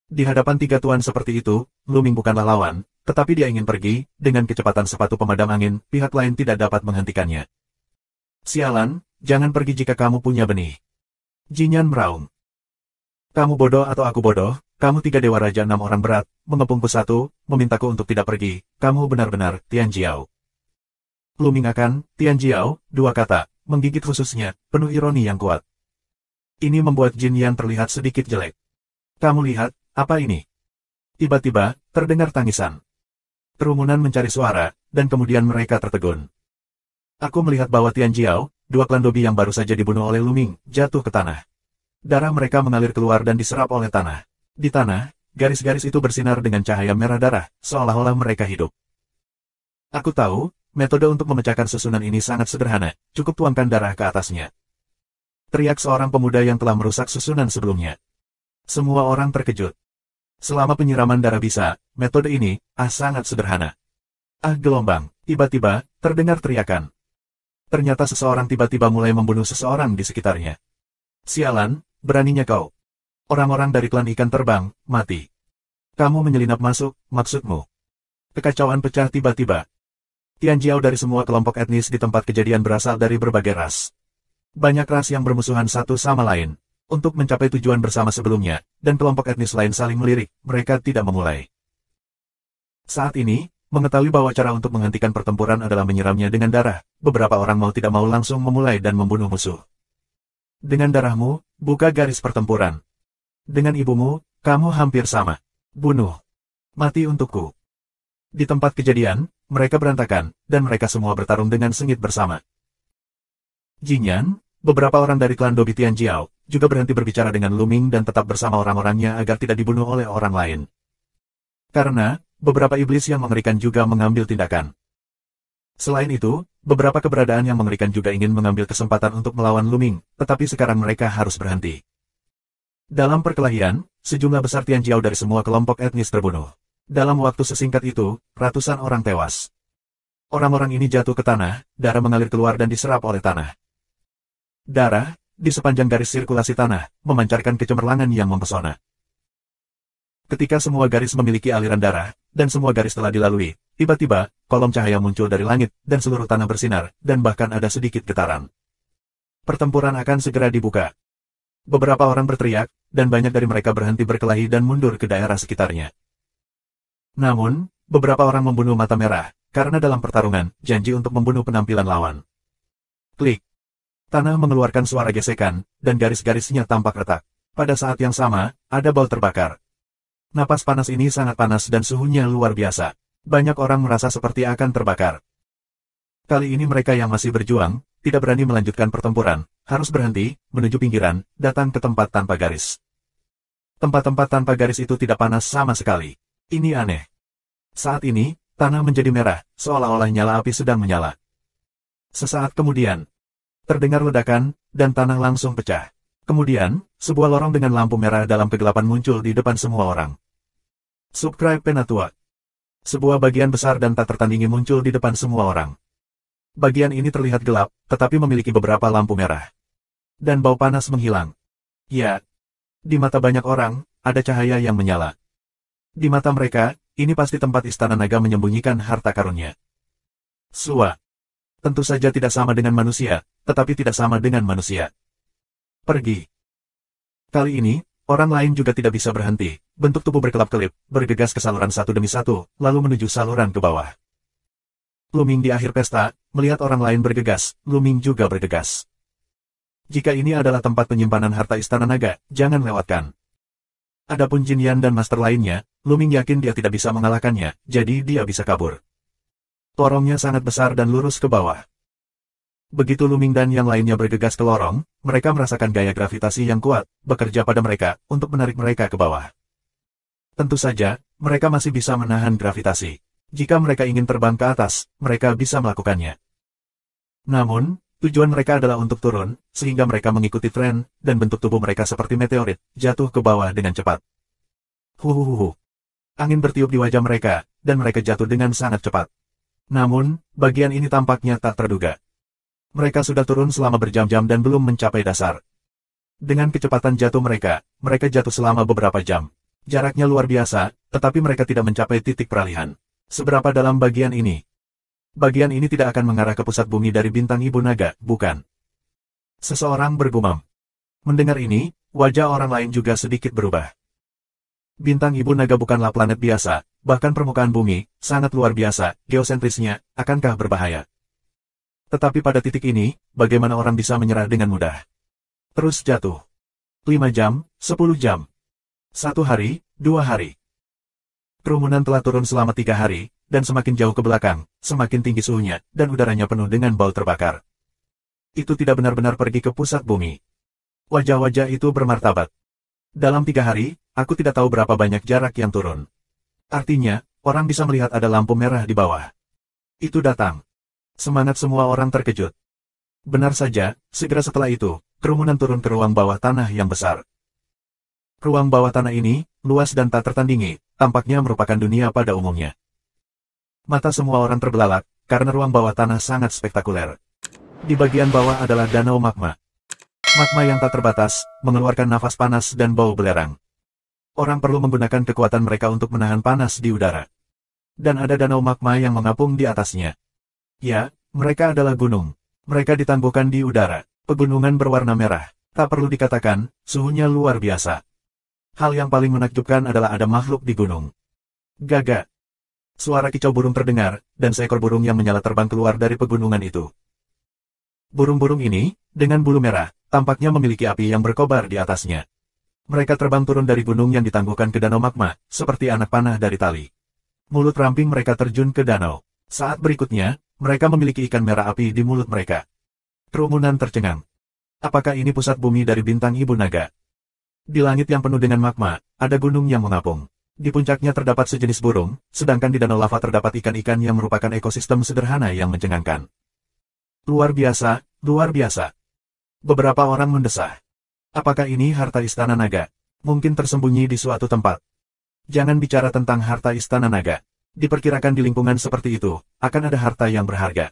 Di hadapan 3 tuan seperti itu, Luming bukanlah lawan, tetapi dia ingin pergi, dengan kecepatan sepatu pemadam angin, pihak lain tidak dapat menghentikannya. Sialan, jangan pergi jika kamu punya benih. Jinyan meraung. Kamu bodoh atau aku bodoh, kamu 3 dewa raja 6 orang berat, mengepungku satu, memintaku untuk tidak pergi, kamu benar-benar, Tianjiao. Luming akan, Tianjiao, 2 kata, menggigit khususnya, penuh ironi yang kuat. Ini membuat Jinyan terlihat sedikit jelek. Kamu lihat, apa ini? Tiba-tiba, terdengar tangisan. Kerumunan mencari suara, dan kemudian mereka tertegun. Aku melihat bahwa Tianjiao, 2 klan Dobi yang baru saja dibunuh oleh Luming, jatuh ke tanah. Darah mereka mengalir keluar dan diserap oleh tanah. Di tanah, garis-garis itu bersinar dengan cahaya merah darah, seolah-olah mereka hidup. Aku tahu, metode untuk memecahkan susunan ini sangat sederhana, cukup tuangkan darah ke atasnya. Teriak seorang pemuda yang telah merusak susunan sebelumnya. Semua orang terkejut. Selama penyiraman darah bisa, metode ini, sangat sederhana. Gelombang, tiba-tiba, terdengar teriakan. Ternyata seseorang tiba-tiba mulai membunuh seseorang di sekitarnya. Sialan, beraninya kau. Orang-orang dari klan ikan terbang, mati. Kamu menyelinap masuk, maksudmu. Kekacauan pecah tiba-tiba. Tianjiao dari semua kelompok etnis di tempat kejadian berasal dari berbagai ras. Banyak ras yang bermusuhan satu sama lain. Untuk mencapai tujuan bersama sebelumnya, dan kelompok etnis lain saling melirik, mereka tidak memulai. Saat ini, mengetahui bahwa cara untuk menghentikan pertempuran adalah menyiramnya dengan darah, beberapa orang mau tidak mau langsung memulai dan membunuh musuh. Dengan darahmu, buka garis pertempuran. Dengan ibumu, kamu hampir sama. Bunuh. Mati untukku. Di tempat kejadian, mereka berantakan, dan mereka semua bertarung dengan sengit bersama. Jinyan, beberapa orang dari klan Dobi Tianjiao, juga berhenti berbicara dengan Luming dan tetap bersama orang-orangnya agar tidak dibunuh oleh orang lain. Karena, beberapa iblis yang mengerikan juga mengambil tindakan. Selain itu, beberapa keberadaan yang mengerikan juga ingin mengambil kesempatan untuk melawan Luming, tetapi sekarang mereka harus berhenti. Dalam perkelahian, sejumlah besar Tianjiao dari semua kelompok etnis terbunuh. Dalam waktu sesingkat itu, ratusan orang tewas. Orang-orang ini jatuh ke tanah, darah mengalir keluar dan diserap oleh tanah. Darah, di sepanjang garis sirkulasi tanah, memancarkan kecemerlangan yang mempesona. Ketika semua garis memiliki aliran darah, dan semua garis telah dilalui, tiba-tiba, kolom cahaya muncul dari langit, dan seluruh tanah bersinar, dan bahkan ada sedikit getaran. Pertempuran akan segera dibuka. Beberapa orang berteriak, dan banyak dari mereka berhenti berkelahi dan mundur ke daerah sekitarnya. Namun, beberapa orang membunuh mata merah, karena dalam pertarungan, janji untuk membunuh penampilan lawan. Klik. Tanah mengeluarkan suara gesekan, dan garis-garisnya tampak retak. Pada saat yang sama, ada bau terbakar. Napas panas ini sangat panas dan suhunya luar biasa. Banyak orang merasa seperti akan terbakar. Kali ini mereka yang masih berjuang, tidak berani melanjutkan pertempuran, harus berhenti, menuju pinggiran, datang ke tempat tanpa garis. Tempat-tempat tanpa garis itu tidak panas sama sekali. Ini aneh. Saat ini, tanah menjadi merah, seolah-olah nyala api sedang menyala. Sesaat kemudian, terdengar ledakan, dan tanah langsung pecah. Kemudian, sebuah lorong dengan lampu merah dalam kegelapan muncul di depan semua orang. Subscribe Penatua. Sebuah bagian besar dan tak tertandingi muncul di depan semua orang. Bagian ini terlihat gelap, tetapi memiliki beberapa lampu merah. Dan bau panas menghilang. Ya, di mata banyak orang, ada cahaya yang menyala. Di mata mereka, ini pasti tempat Istana Naga menyembunyikan harta karunnya. Sua. Tentu saja tidak sama dengan manusia, tetapi tidak sama dengan manusia. Pergi. Kali ini, orang lain juga tidak bisa berhenti. Bentuk tubuh berkelap-kelip, bergegas ke saluran satu demi satu, lalu menuju saluran ke bawah. Luming di akhir pesta, melihat orang lain bergegas, Luming juga bergegas. Jika ini adalah tempat penyimpanan harta Istana Naga, jangan lewatkan. Adapun Jin Yan dan master lainnya, Luming yakin dia tidak bisa mengalahkannya, jadi dia bisa kabur. Lorongnya sangat besar dan lurus ke bawah. Begitu Luming dan yang lainnya bergegas ke lorong, mereka merasakan gaya gravitasi yang kuat, bekerja pada mereka, untuk menarik mereka ke bawah. Tentu saja, mereka masih bisa menahan gravitasi. Jika mereka ingin terbang ke atas, mereka bisa melakukannya. Namun, tujuan mereka adalah untuk turun, sehingga mereka mengikuti tren, dan bentuk tubuh mereka seperti meteorit, jatuh ke bawah dengan cepat. Huhuhuhu. Angin bertiup di wajah mereka, dan mereka jatuh dengan sangat cepat. Namun, bagian ini tampaknya tak terduga. Mereka sudah turun selama berjam-jam dan belum mencapai dasar. Dengan kecepatan jatuh mereka jatuh selama beberapa jam. Jaraknya luar biasa, tetapi mereka tidak mencapai titik peralihan. Seberapa dalam bagian ini? Bagian ini tidak akan mengarah ke pusat bumi dari bintang Ibu Naga, bukan? Seseorang bergumam. Mendengar ini, wajah orang lain juga sedikit berubah. Bintang Ibu Naga bukanlah planet biasa, bahkan permukaan bumi, sangat luar biasa, geosentrisnya, akankah berbahaya? Tetapi pada titik ini, bagaimana orang bisa menyerah dengan mudah? Terus jatuh. 5 jam, 10 jam. 1 hari, 2 hari. Kerumunan telah turun selama 3 hari, dan semakin jauh ke belakang, semakin tinggi suhunya, dan udaranya penuh dengan bau terbakar. Itu tidak benar-benar pergi ke pusat bumi. Wajah-wajah itu bermartabat. Dalam 3 hari, aku tidak tahu berapa banyak jarak yang turun. Artinya, orang bisa melihat ada lampu merah di bawah. Itu datang. Semangat semua orang terkejut. Benar saja, segera setelah itu, kerumunan turun ke ruang bawah tanah yang besar. Ruang bawah tanah ini, luas dan tak tertandingi, tampaknya merupakan dunia pada umumnya. Mata semua orang terbelalak, karena ruang bawah tanah sangat spektakuler. Di bagian bawah adalah danau magma. Magma yang tak terbatas, mengeluarkan nafas panas dan bau belerang. Orang perlu menggunakan kekuatan mereka untuk menahan panas di udara. Dan ada danau magma yang mengapung di atasnya. Ya, mereka adalah gunung. Mereka ditangguhkan di udara. Pegunungan berwarna merah. Tak perlu dikatakan, suhunya luar biasa. Hal yang paling menakjubkan adalah ada makhluk di gunung. Gagak. Suara kicau burung terdengar, dan seekor burung yang menyala terbang keluar dari pegunungan itu. Burung-burung ini, dengan bulu merah, tampaknya memiliki api yang berkobar di atasnya. Mereka terbang turun dari gunung yang ditangguhkan ke danau magma, seperti anak panah dari tali. Mulut ramping mereka terjun ke danau. Saat berikutnya, mereka memiliki ikan merah api di mulut mereka. Kerumunan tercengang. Apakah ini pusat bumi dari bintang Ibu Naga? Di langit yang penuh dengan magma, ada gunung yang mengapung. Di puncaknya terdapat sejenis burung, sedangkan di danau lava terdapat ikan-ikan yang merupakan ekosistem sederhana yang mencengangkan. Luar biasa, luar biasa. Beberapa orang mendesah. Apakah ini harta Istana Naga? Mungkin tersembunyi di suatu tempat. Jangan bicara tentang harta Istana Naga. Diperkirakan di lingkungan seperti itu, akan ada harta yang berharga.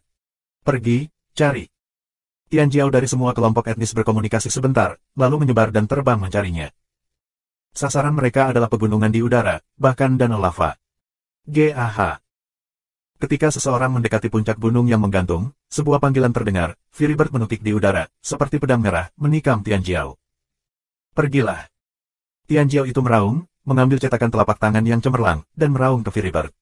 Pergi, cari. Tian Jiao dari semua kelompok etnis berkomunikasi sebentar, lalu menyebar dan terbang mencarinya. Sasaran mereka adalah pegunungan di udara, bahkan danau lava. GAH. Ketika seseorang mendekati puncak gunung yang menggantung, sebuah panggilan terdengar, Firibird menukik di udara, seperti pedang merah, menikam Tian Jiao. Pergilah. Tian Jiao itu meraung, mengambil cetakan telapak tangan yang cemerlang, dan meraung ke Firibird.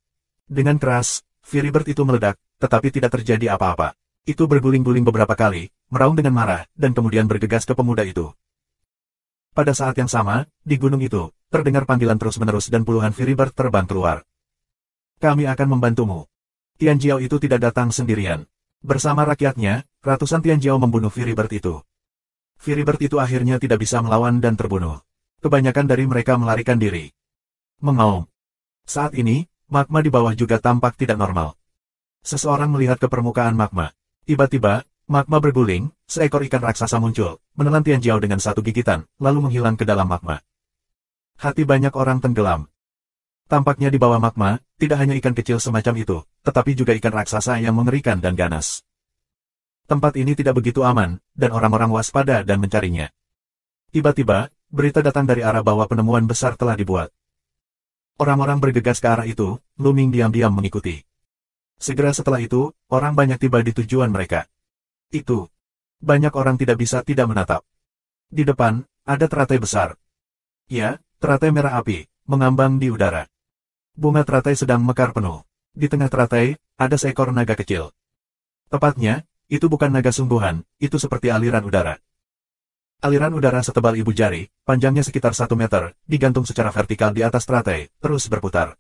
Dengan keras, Firibird itu meledak, tetapi tidak terjadi apa-apa. Itu berguling-guling beberapa kali, meraung dengan marah, dan kemudian bergegas ke pemuda itu. Pada saat yang sama, di gunung itu, terdengar panggilan terus-menerus dan puluhan Firibird terbang keluar. Kami akan membantumu. Tian Jiao itu tidak datang sendirian. Bersama rakyatnya, ratusan Tian Jiao membunuh Firibird itu. Firibird itu akhirnya tidak bisa melawan dan terbunuh. Kebanyakan dari mereka melarikan diri. Mengaum. Saat ini, magma di bawah juga tampak tidak normal. Seseorang melihat ke permukaan magma. Tiba-tiba, Magma berguling, seekor ikan raksasa muncul, menelan Tian Jiao dengan satu gigitan, lalu menghilang ke dalam magma. Hati banyak orang tenggelam. Tampaknya di bawah magma, tidak hanya ikan kecil semacam itu, tetapi juga ikan raksasa yang mengerikan dan ganas. Tempat ini tidak begitu aman, dan orang-orang waspada dan mencarinya. Tiba-tiba, berita datang dari arah bawah penemuan besar telah dibuat. Orang-orang bergegas ke arah itu, Lu Ming diam-diam mengikuti. Segera setelah itu, orang banyak tiba di tujuan mereka. Itu. Banyak orang tidak bisa tidak menatap. Di depan, ada teratai besar. Ya, teratai merah api, mengambang di udara. Bunga teratai sedang mekar penuh. Di tengah teratai, ada seekor naga kecil. Tepatnya, itu bukan naga sungguhan, itu seperti aliran udara. Aliran udara setebal ibu jari, panjangnya sekitar 1 meter, digantung secara vertikal di atas teratai, terus berputar.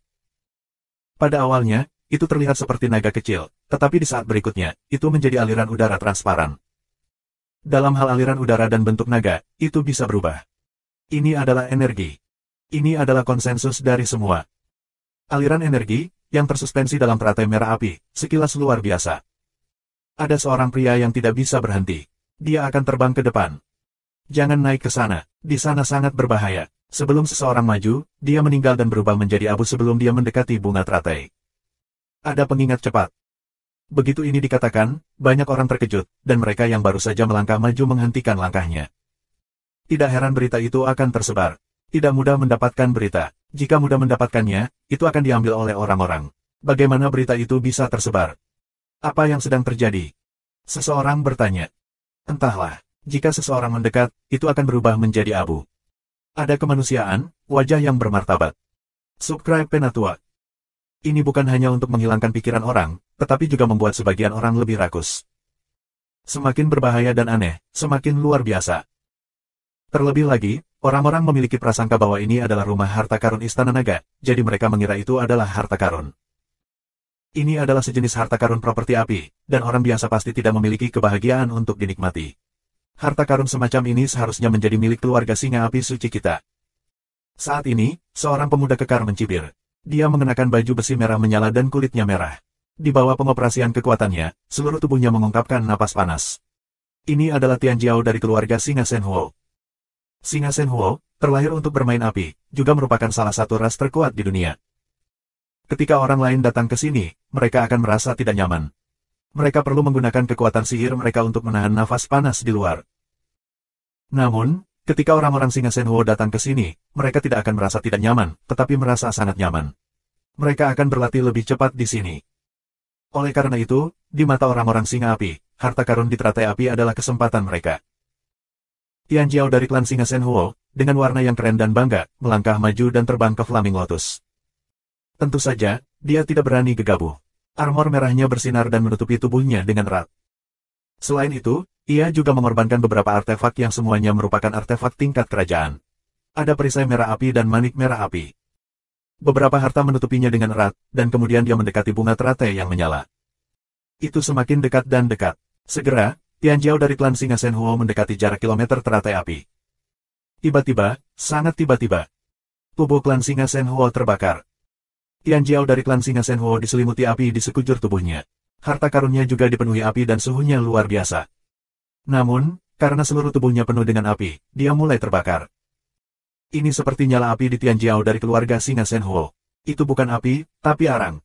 Pada awalnya, itu terlihat seperti naga kecil, tetapi di saat berikutnya, itu menjadi aliran udara transparan. Dalam hal aliran udara dan bentuk naga, itu bisa berubah. Ini adalah energi. Ini adalah konsensus dari semua. Aliran energi, yang tersuspensi dalam teratai merah api, sekilas luar biasa. Ada seorang pria yang tidak bisa berhenti. Dia akan terbang ke depan. Jangan naik ke sana, di sana sangat berbahaya. Sebelum seseorang maju, dia meninggal dan berubah menjadi abu sebelum dia mendekati bunga teratai. Ada pengingat cepat. Begitu ini dikatakan, banyak orang terkejut, dan mereka yang baru saja melangkah maju menghentikan langkahnya. Tidak heran berita itu akan tersebar. Tidak mudah mendapatkan berita. Jika mudah mendapatkannya, itu akan diambil oleh orang-orang. Bagaimana berita itu bisa tersebar? Apa yang sedang terjadi? Seseorang bertanya. Entahlah, jika seseorang mendekat, itu akan berubah menjadi abu. Ada kemanusiaan, wajah yang bermartabat. Subscribe Penatua. Ini bukan hanya untuk menghilangkan pikiran orang, tetapi juga membuat sebagian orang lebih rakus. Semakin berbahaya dan aneh, semakin luar biasa. Terlebih lagi, orang-orang memiliki prasangka bahwa ini adalah rumah harta karun Istana Naga, jadi mereka mengira itu adalah harta karun. Ini adalah sejenis harta karun properti api, dan orang biasa pasti tidak memiliki kebahagiaan untuk dinikmati. Harta karun semacam ini seharusnya menjadi milik keluarga singa api suci kita. Saat ini, seorang pemuda kekar mencibir. Dia mengenakan baju besi merah menyala dan kulitnya merah. Di bawah pengoperasian kekuatannya, seluruh tubuhnya mengungkapkan napas panas. Ini adalah Tian Jiao dari keluarga singa Shenhuo. Singa Shenhuo, terlahir untuk bermain api, juga merupakan salah satu ras terkuat di dunia. Ketika orang lain datang ke sini, mereka akan merasa tidak nyaman. Mereka perlu menggunakan kekuatan sihir mereka untuk menahan nafas panas di luar. Namun, ketika orang-orang singa Shenhuo datang ke sini, mereka tidak akan merasa tidak nyaman, tetapi merasa sangat nyaman. Mereka akan berlatih lebih cepat di sini. Oleh karena itu, di mata orang-orang singa api, harta karun di teratai api adalah kesempatan mereka. Tian Jiao dari klan singa Shenhuo, dengan warna yang keren dan bangga, melangkah maju dan terbang ke Flaming Lotus. Tentu saja, dia tidak berani gegabah. Armor merahnya bersinar dan menutupi tubuhnya dengan erat. Selain itu, ia juga mengorbankan beberapa artefak yang semuanya merupakan artefak tingkat kerajaan. Ada perisai merah api dan manik merah api. Beberapa harta menutupinya dengan erat, dan kemudian dia mendekati bunga teratai yang menyala. Itu semakin dekat dan dekat. Segera, Tian Jiao dari klan singa Shenhuo mendekati jarak kilometer teratai api. Tiba-tiba, sangat tiba-tiba, tubuh klan singa Shenhuo terbakar. Tian Jiao dari klan singa Shenhuo diselimuti api di sekujur tubuhnya. Harta karunnya juga dipenuhi api dan suhunya luar biasa. Namun, karena seluruh tubuhnya penuh dengan api, dia mulai terbakar. Ini seperti nyala api di Tian Jiao dari keluarga singa Shenhuo. Itu bukan api, tapi arang.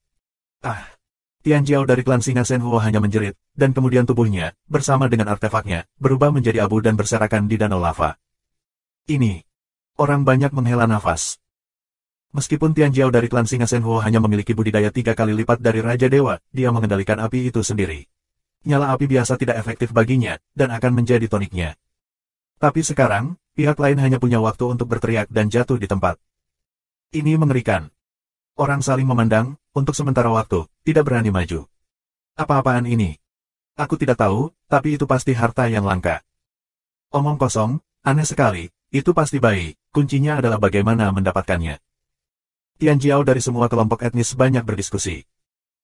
Ah! Tian Jiao dari klan singa Shenhuo hanya menjerit, dan kemudian tubuhnya, bersama dengan artefaknya, berubah menjadi abu dan berserakan di danau lava. Ini. Orang banyak menghela nafas. Meskipun Tian Jiao dari klan singa Shenhuo hanya memiliki budidaya 3 kali lipat dari Raja Dewa, dia mengendalikan api itu sendiri. Nyala api biasa tidak efektif baginya, dan akan menjadi toniknya. Tapi sekarang, pihak lain hanya punya waktu untuk berteriak dan jatuh di tempat. Ini mengerikan. Orang saling memandang, untuk sementara waktu, tidak berani maju. Apa-apaan ini? Aku tidak tahu, tapi itu pasti harta yang langka. Omong kosong, aneh sekali, itu pasti bayi, kuncinya adalah bagaimana mendapatkannya. Tian Jiao dari semua kelompok etnis banyak berdiskusi.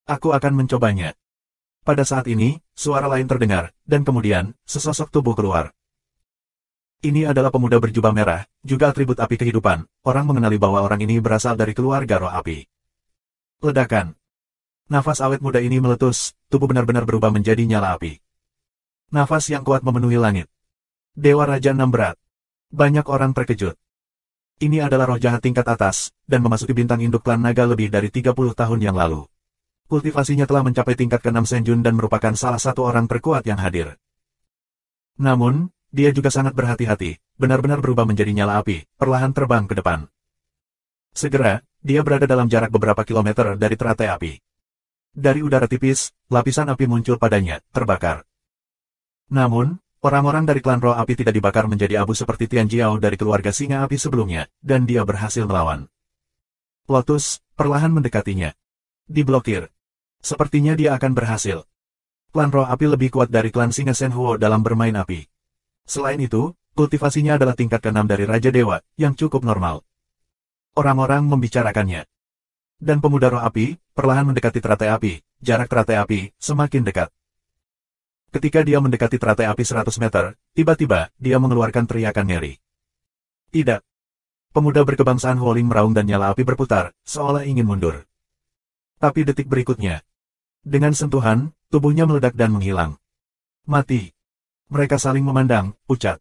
Aku akan mencobanya. Pada saat ini, suara lain terdengar, dan kemudian, sesosok tubuh keluar. Ini adalah pemuda berjubah merah, juga atribut api kehidupan. Orang mengenali bahwa orang ini berasal dari keluarga roh api. Ledakan. Nafas awet muda ini meletus, tubuh benar-benar berubah menjadi nyala api. Nafas yang kuat memenuhi langit. Dewa Raja 6 berat. Banyak orang terkejut. Ini adalah roh jahat tingkat atas, dan memasuki bintang induk klan naga lebih dari 30 tahun yang lalu. Kultivasinya telah mencapai tingkat ke-6 Senjun dan merupakan salah satu orang terkuat yang hadir. Namun, dia juga sangat berhati-hati, benar-benar berubah menjadi nyala api, perlahan terbang ke depan. Segera, dia berada dalam jarak beberapa kilometer dari teratai api. Dari udara tipis, lapisan api muncul padanya, terbakar. Namun, orang-orang dari klan roh api tidak dibakar menjadi abu seperti Tian Jiao dari keluarga singa api sebelumnya, dan dia berhasil melawan. Lotus, perlahan mendekatinya. Diblokir. Sepertinya dia akan berhasil. Klan roh api lebih kuat dari klan singa Shenhuo dalam bermain api. Selain itu, kultivasinya adalah tingkat ke-6 dari Raja Dewa, yang cukup normal. Orang-orang membicarakannya. Dan pemuda roh api, perlahan mendekati teratai api, jarak teratai api, semakin dekat. Ketika dia mendekati teratai api 100 meter, tiba-tiba, dia mengeluarkan teriakan ngeri. Tidak. Pemuda berkebangsaan Huoling meraung dan nyala api berputar, seolah ingin mundur. Tapi detik berikutnya, dengan sentuhan, tubuhnya meledak dan menghilang. Mati. Mereka saling memandang, pucat.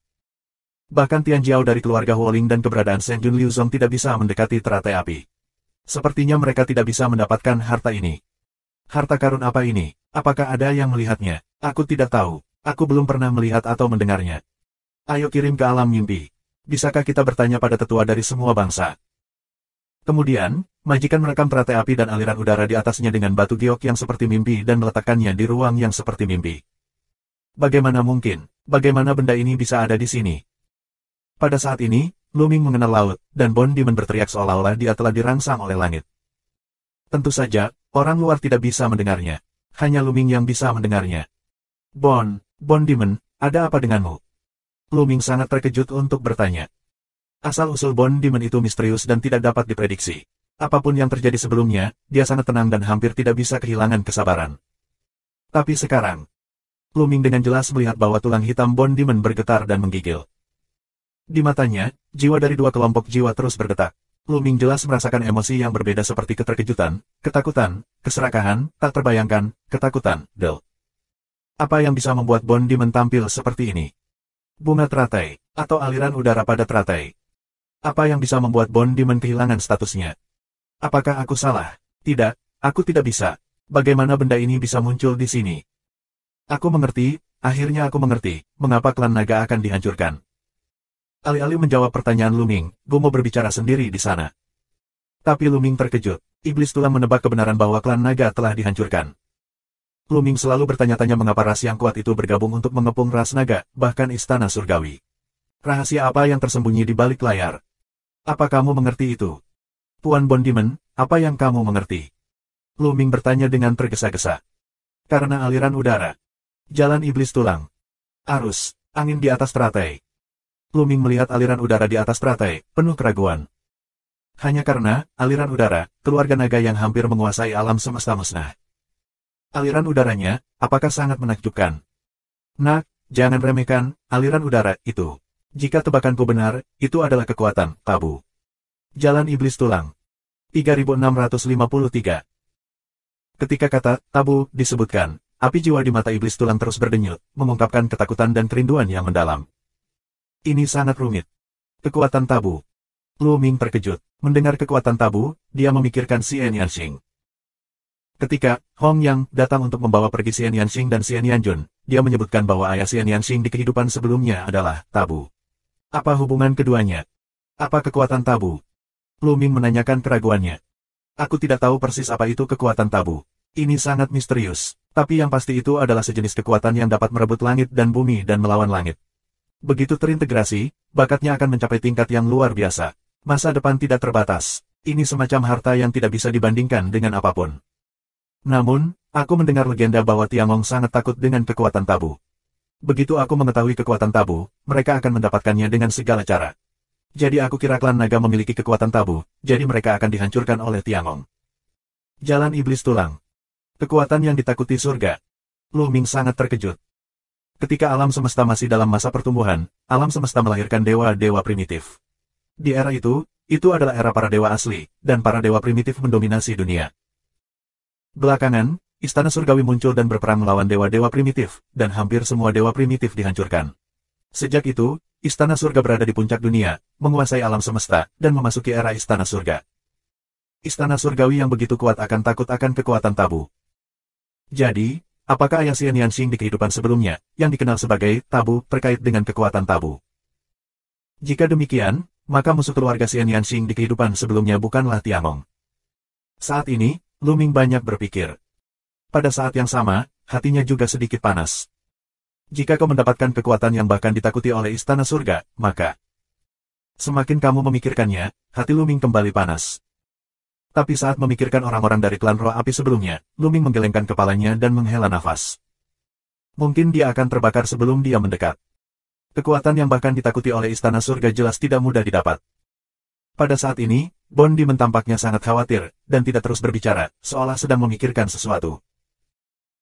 Bahkan Tian Jiao dari keluarga Huoling dan keberadaan Shen Jun Liuzong tidak bisa mendekati teratai api. Sepertinya mereka tidak bisa mendapatkan harta ini. Harta karun apa ini? Apakah ada yang melihatnya? Aku tidak tahu. Aku belum pernah melihat atau mendengarnya. Ayo kirim ke alam mimpi. Bisakah kita bertanya pada tetua dari semua bangsa? Kemudian, majikan merekam teratai api dan aliran udara di atasnya dengan batu giok yang seperti mimpi dan meletakkannya di ruang yang seperti mimpi. Bagaimana mungkin? Bagaimana benda ini bisa ada di sini? Pada saat ini, Lu Ming mengenal laut, dan Bond Demon berteriak seolah-olah dia telah dirangsang oleh langit. Tentu saja, orang luar tidak bisa mendengarnya. Hanya Lu Ming yang bisa mendengarnya. Bond Demon, ada apa denganmu? Lu Ming sangat terkejut untuk bertanya. Asal-usul Bond Demon itu misterius dan tidak dapat diprediksi. Apapun yang terjadi sebelumnya, dia sangat tenang dan hampir tidak bisa kehilangan kesabaran. Tapi sekarang, Lu Ming dengan jelas melihat bahwa tulang hitam Bond Demon bergetar dan menggigil. Di matanya, jiwa dari dua kelompok jiwa terus berdetak. Lu Ming jelas merasakan emosi yang berbeda seperti keterkejutan, ketakutan, keserakahan, tak terbayangkan, ketakutan, Apa yang bisa membuat Bond Demon tampil seperti ini? Bunga teratai, atau aliran udara pada teratai? Apa yang bisa membuat Bond Demon kehilangan statusnya? Apakah aku salah? Tidak, aku tidak bisa. Bagaimana benda ini bisa muncul di sini? Aku mengerti, akhirnya aku mengerti, mengapa klan naga akan dihancurkan. Alih-alih menjawab pertanyaan Lu Ming, Gumo berbicara sendiri di sana. Tapi Lu Ming terkejut. Iblis tulang menebak kebenaran bahwa klan naga telah dihancurkan. Lu Ming selalu bertanya-tanya mengapa ras yang kuat itu bergabung untuk mengepung ras naga, bahkan istana surgawi. Rahasia apa yang tersembunyi di balik layar? Apa kamu mengerti itu? Tuan Bond Demon, apa yang kamu mengerti? Lu Ming bertanya dengan tergesa-gesa. Karena aliran udara. Jalan iblis tulang. Arus, angin di atas teratai. Lu Ming melihat aliran udara di atas teratai, penuh keraguan. Hanya karena, aliran udara, keluarga naga yang hampir menguasai alam semesta musnah. Aliran udaranya, apakah sangat menakjubkan? Nak, jangan remehkan, aliran udara, itu. Jika tebakanku benar, itu adalah kekuatan, tabu. Jalan iblis tulang. 3653. Ketika kata, tabu, disebutkan, api jiwa di mata iblis tulang terus berdenyut, mengungkapkan ketakutan dan kerinduan yang mendalam. Ini sangat rumit. Kekuatan tabu. Lu Ming terkejut. Mendengar kekuatan tabu, dia memikirkan Xian Yanxing. Ketika Hong Yang datang untuk membawa pergi Xian Yanxing dan Xian Yanjun, dia menyebutkan bahwa ayah Xian Yanxing di kehidupan sebelumnya adalah tabu. Apa hubungan keduanya? Apa kekuatan tabu? Lu Ming menanyakan keraguannya. Aku tidak tahu persis apa itu kekuatan tabu. Ini sangat misterius. Tapi yang pasti itu adalah sejenis kekuatan yang dapat merebut langit dan bumi dan melawan langit. Begitu terintegrasi, bakatnya akan mencapai tingkat yang luar biasa. Masa depan tidak terbatas. Ini semacam harta yang tidak bisa dibandingkan dengan apapun. Namun, aku mendengar legenda bahwa Tiangong sangat takut dengan kekuatan tabu. Begitu aku mengetahui kekuatan tabu, mereka akan mendapatkannya dengan segala cara. Jadi aku kira klan naga memiliki kekuatan tabu, jadi mereka akan dihancurkan oleh Tiangong. Jalan iblis tulang. Kekuatan yang ditakuti surga. Lu Ming sangat terkejut. Ketika alam semesta masih dalam masa pertumbuhan, alam semesta melahirkan dewa-dewa primitif. Di era itu adalah era para dewa asli, dan para dewa primitif mendominasi dunia. Belakangan, istana surgawi muncul dan berperang melawan dewa-dewa primitif, dan hampir semua dewa primitif dihancurkan. Sejak itu, istana surga berada di puncak dunia, menguasai alam semesta, dan memasuki era istana surga. Istana surgawi yang begitu kuat akan takut akan kekuatan tabu. Jadi, apakah ayah Xian Yanxing di kehidupan sebelumnya, yang dikenal sebagai tabu, terkait dengan kekuatan tabu? Jika demikian, maka musuh keluarga Xian Yanxing di kehidupan sebelumnya bukanlah Tiangong. Saat ini, Lu Ming banyak berpikir. Pada saat yang sama, hatinya juga sedikit panas. Jika kau mendapatkan kekuatan yang bahkan ditakuti oleh istana surga, maka semakin kamu memikirkannya, hati Lu Ming kembali panas. Tapi saat memikirkan orang-orang dari klan roh api sebelumnya, Lu Ming menggelengkan kepalanya dan menghela nafas. Mungkin dia akan terbakar sebelum dia mendekat. Kekuatan yang bahkan ditakuti oleh istana surga jelas tidak mudah didapat. Pada saat ini, Bon Di tampaknya sangat khawatir, dan tidak terus berbicara, seolah sedang memikirkan sesuatu.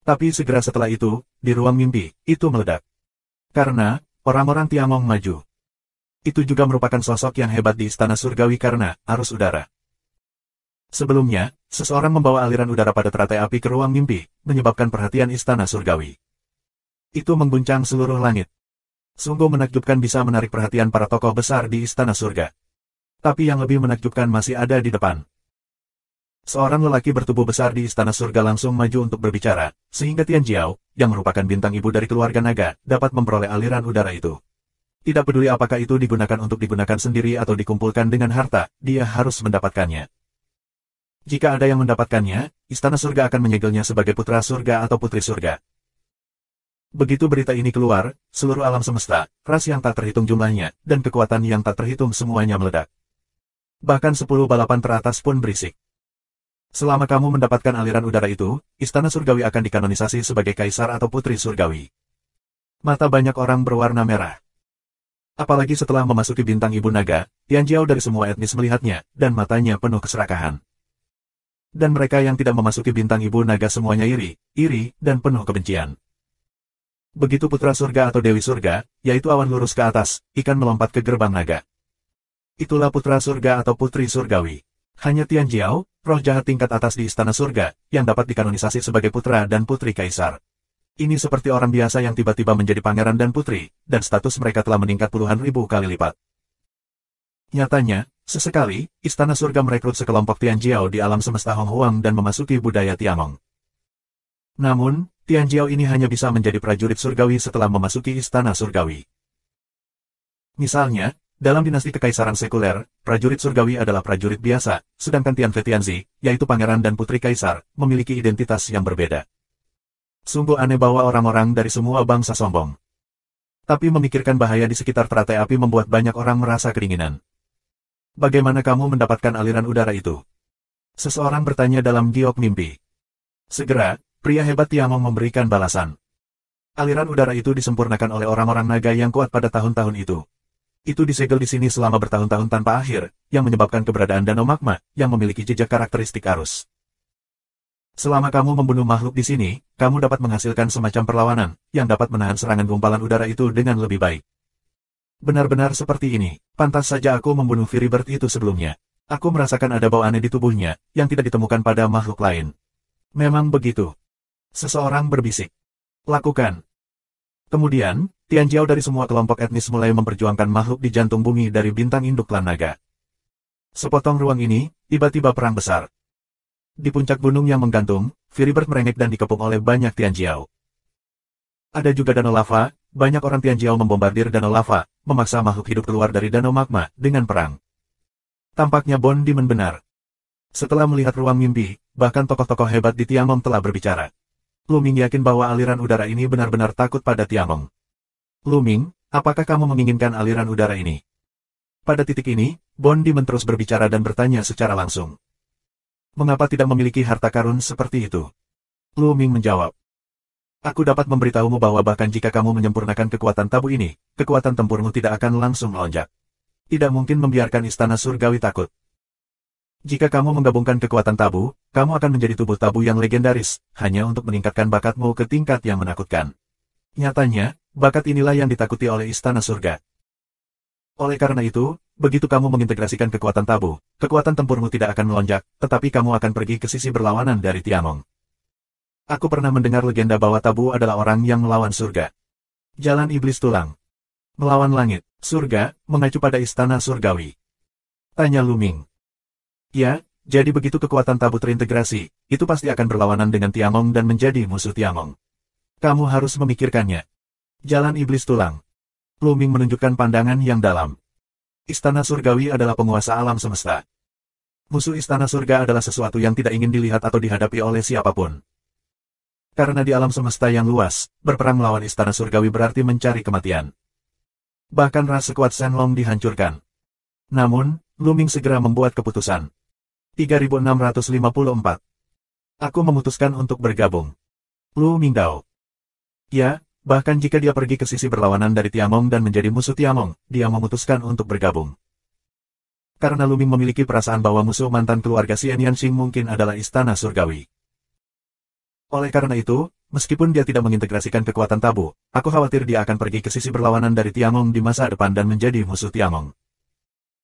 Tapi segera setelah itu, di ruang mimpi, itu meledak. Karena, orang-orang Tiangong maju. Itu juga merupakan sosok yang hebat di istana surgawi karena arus udara. Sebelumnya, seseorang membawa aliran udara pada teratai api ke ruang mimpi, menyebabkan perhatian istana surgawi. Itu mengguncang seluruh langit. Sungguh menakjubkan bisa menarik perhatian para tokoh besar di istana surga. Tapi yang lebih menakjubkan masih ada di depan. Seorang lelaki bertubuh besar di istana surga langsung maju untuk berbicara, sehingga Tian Jiao, yang merupakan bintang ibu dari keluarga naga, dapat memperoleh aliran udara itu. Tidak peduli apakah itu digunakan untuk digunakan sendiri atau dikumpulkan dengan harta, dia harus mendapatkannya. Jika ada yang mendapatkannya, istana surga akan menyegelnya sebagai putra surga atau putri surga. Begitu berita ini keluar, seluruh alam semesta, ras yang tak terhitung jumlahnya, dan kekuatan yang tak terhitung semuanya meledak. Bahkan 10 balapan teratas pun berisik. Selama kamu mendapatkan aliran udara itu, istana surgawi akan dikanonisasi sebagai kaisar atau putri surgawi. Mata banyak orang berwarna merah. Apalagi setelah memasuki bintang ibu naga, Tian Jiao dari semua etnis melihatnya, dan matanya penuh keserakahan. Dan mereka yang tidak memasuki bintang ibu naga semuanya iri, dan penuh kebencian. Begitu putra surga atau dewi surga, yaitu awan lurus ke atas, ikan melompat ke gerbang naga. Itulah putra surga atau putri surgawi. Hanya Tian Jiao, roh jahat tingkat atas di istana surga, yang dapat dikanonisasi sebagai putra dan putri kaisar. Ini seperti orang biasa yang tiba-tiba menjadi pangeran dan putri, dan status mereka telah meningkat puluhan ribu kali lipat. Nyatanya, sesekali, istana surga merekrut sekelompok Tian Jiao di alam semesta Hong Huang dan memasuki budaya Tiangong. Namun, Tian Jiao ini hanya bisa menjadi prajurit surgawi setelah memasuki istana surgawi. Misalnya, dalam dinasti kekaisaran sekuler, prajurit surgawi adalah prajurit biasa, sedangkan Tian Fei Tianzi, yaitu pangeran dan putri kaisar, memiliki identitas yang berbeda. Sungguh aneh bahwa orang-orang dari semua bangsa sombong. Tapi memikirkan bahaya di sekitar teratai api membuat banyak orang merasa kedinginan. Bagaimana kamu mendapatkan aliran udara itu? Seseorang bertanya dalam giok mimpi. Segera, pria hebat Tiangong memberikan balasan. Aliran udara itu disempurnakan oleh orang-orang naga yang kuat pada tahun-tahun itu. Itu disegel di sini selama bertahun-tahun tanpa akhir, yang menyebabkan keberadaan danau magma, yang memiliki jejak karakteristik arus. Selama kamu membunuh makhluk di sini, kamu dapat menghasilkan semacam perlawanan, yang dapat menahan serangan gumpalan udara itu dengan lebih baik. Benar-benar seperti ini, pantas saja aku membunuh Fury Bird itu sebelumnya. Aku merasakan ada bau aneh di tubuhnya, yang tidak ditemukan pada makhluk lain. Memang begitu. Seseorang berbisik. Lakukan. Kemudian, Tian Jiao dari semua kelompok etnis mulai memperjuangkan makhluk di jantung bumi dari bintang induk klan naga. Sepotong ruang ini, tiba-tiba perang besar. Di puncak gunung yang menggantung, Fury Bird merengek dan dikepung oleh banyak Tian Jiao. Ada juga danau lava, banyak orang Tian Jiao membombardir danau lava, memaksa makhluk hidup keluar dari danau magma dengan perang. Tampaknya Bon Di benar. Setelah melihat ruang mimpi, bahkan tokoh-tokoh hebat di Tiangong telah berbicara. Lu Ming yakin bahwa aliran udara ini benar-benar takut pada Tiangong. Lu Ming, apakah kamu menginginkan aliran udara ini? Pada titik ini, Bon Di terus berbicara dan bertanya secara langsung. Mengapa tidak memiliki harta karun seperti itu? Lu Ming menjawab. Aku dapat memberitahumu bahwa bahkan jika kamu menyempurnakan kekuatan tabu ini, kekuatan tempurmu tidak akan langsung melonjak. Tidak mungkin membiarkan istana surgawi takut. Jika kamu menggabungkan kekuatan tabu, kamu akan menjadi tubuh tabu yang legendaris, hanya untuk meningkatkan bakatmu ke tingkat yang menakutkan. Nyatanya, bakat inilah yang ditakuti oleh istana surga. Oleh karena itu, begitu kamu mengintegrasikan kekuatan tabu, kekuatan tempurmu tidak akan melonjak, tetapi kamu akan pergi ke sisi berlawanan dari Tiangong. Aku pernah mendengar legenda bahwa tabu adalah orang yang melawan surga. Jalan iblis tulang. Melawan langit, surga, mengacu pada istana surgawi. Tanya Luming. Ya, jadi begitu kekuatan tabu terintegrasi, itu pasti akan berlawanan dengan Tiangong dan menjadi musuh Tiangong. Kamu harus memikirkannya. Jalan iblis tulang. Luming menunjukkan pandangan yang dalam. Istana surgawi adalah penguasa alam semesta. Musuh istana surga adalah sesuatu yang tidak ingin dilihat atau dihadapi oleh siapapun. Karena di alam semesta yang luas, berperang melawan istana surgawi berarti mencari kematian. Bahkan ras sekuat Shenlong dihancurkan. Namun, Luming segera membuat keputusan. 3654. Aku memutuskan untuk bergabung. Lu Mingdao. Ya, bahkan jika dia pergi ke sisi berlawanan dari Tiangong dan menjadi musuh Tiangong, dia memutuskan untuk bergabung. Karena Luming memiliki perasaan bahwa musuh mantan keluarga Xian Yanxing mungkin adalah istana surgawi. Oleh karena itu, meskipun dia tidak mengintegrasikan kekuatan tabu, aku khawatir dia akan pergi ke sisi berlawanan dari Tiangong di masa depan dan menjadi musuh Tiangong.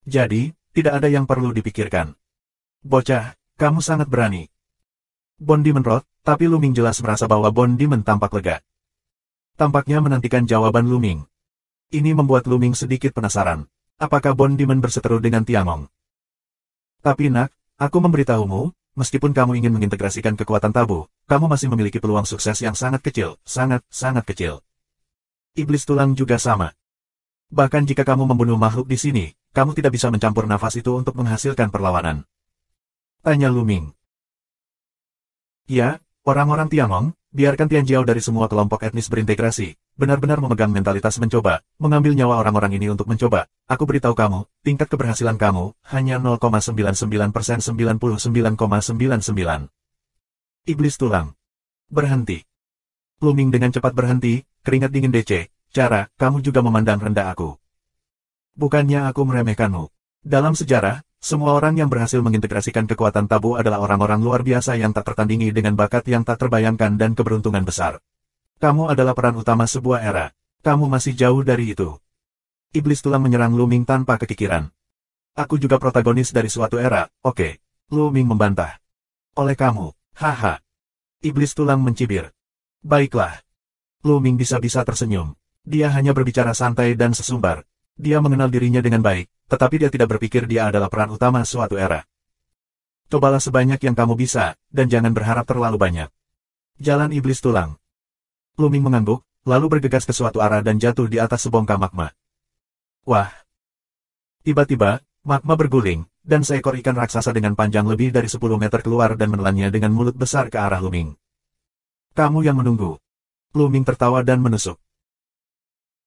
Jadi, tidak ada yang perlu dipikirkan. Bocah, kamu sangat berani. Bondi menrot, tapi Luming jelas merasa bahwa Bondi tampak lega. Tampaknya menantikan jawaban Luming. Ini membuat Luming sedikit penasaran. Apakah Bondi berseteru dengan Tiangong? Tapi nak, aku memberitahumu, meskipun kamu ingin mengintegrasikan kekuatan tabu, kamu masih memiliki peluang sukses yang sangat kecil, sangat kecil. Iblis tulang juga sama. Bahkan jika kamu membunuh makhluk di sini, kamu tidak bisa mencampur nafas itu untuk menghasilkan perlawanan. Tanya Luming. Ya, orang-orang Tiangong, biarkan Tianjiao dari semua kelompok etnis berintegrasi, benar-benar memegang mentalitas mencoba, mengambil nyawa orang-orang ini untuk mencoba. Aku beritahu kamu, tingkat keberhasilan kamu, hanya 0,99% 99,99. Iblis tulang. Berhenti. Luming dengan cepat berhenti, keringat dingin DC, cara, kamu juga memandang rendah aku. Bukannya aku meremehkanmu. Dalam sejarah, semua orang yang berhasil mengintegrasikan kekuatan tabu adalah orang-orang luar biasa yang tak tertandingi dengan bakat yang tak terbayangkan dan keberuntungan besar. Kamu adalah peran utama sebuah era. Kamu masih jauh dari itu. Iblis tulang menyerang Luming tanpa kekikiran. Aku juga protagonis dari suatu era, oke. Luming membantah. Oleh kamu, haha. Iblis tulang mencibir. Baiklah. Luming bisa-bisa tersenyum. Dia hanya berbicara santai dan sesumbar. Dia mengenal dirinya dengan baik, tetapi dia tidak berpikir dia adalah peran utama suatu era. Cobalah sebanyak yang kamu bisa, dan jangan berharap terlalu banyak. Jalan iblis tulang. Luming mengangguk, lalu bergegas ke suatu arah dan jatuh di atas sebongkah magma. Wah! Tiba-tiba, magma berguling, dan seekor ikan raksasa dengan panjang lebih dari 10 meter keluar dan menelannya dengan mulut besar ke arah Luming. Kamu yang menunggu. Luming tertawa dan menusuk.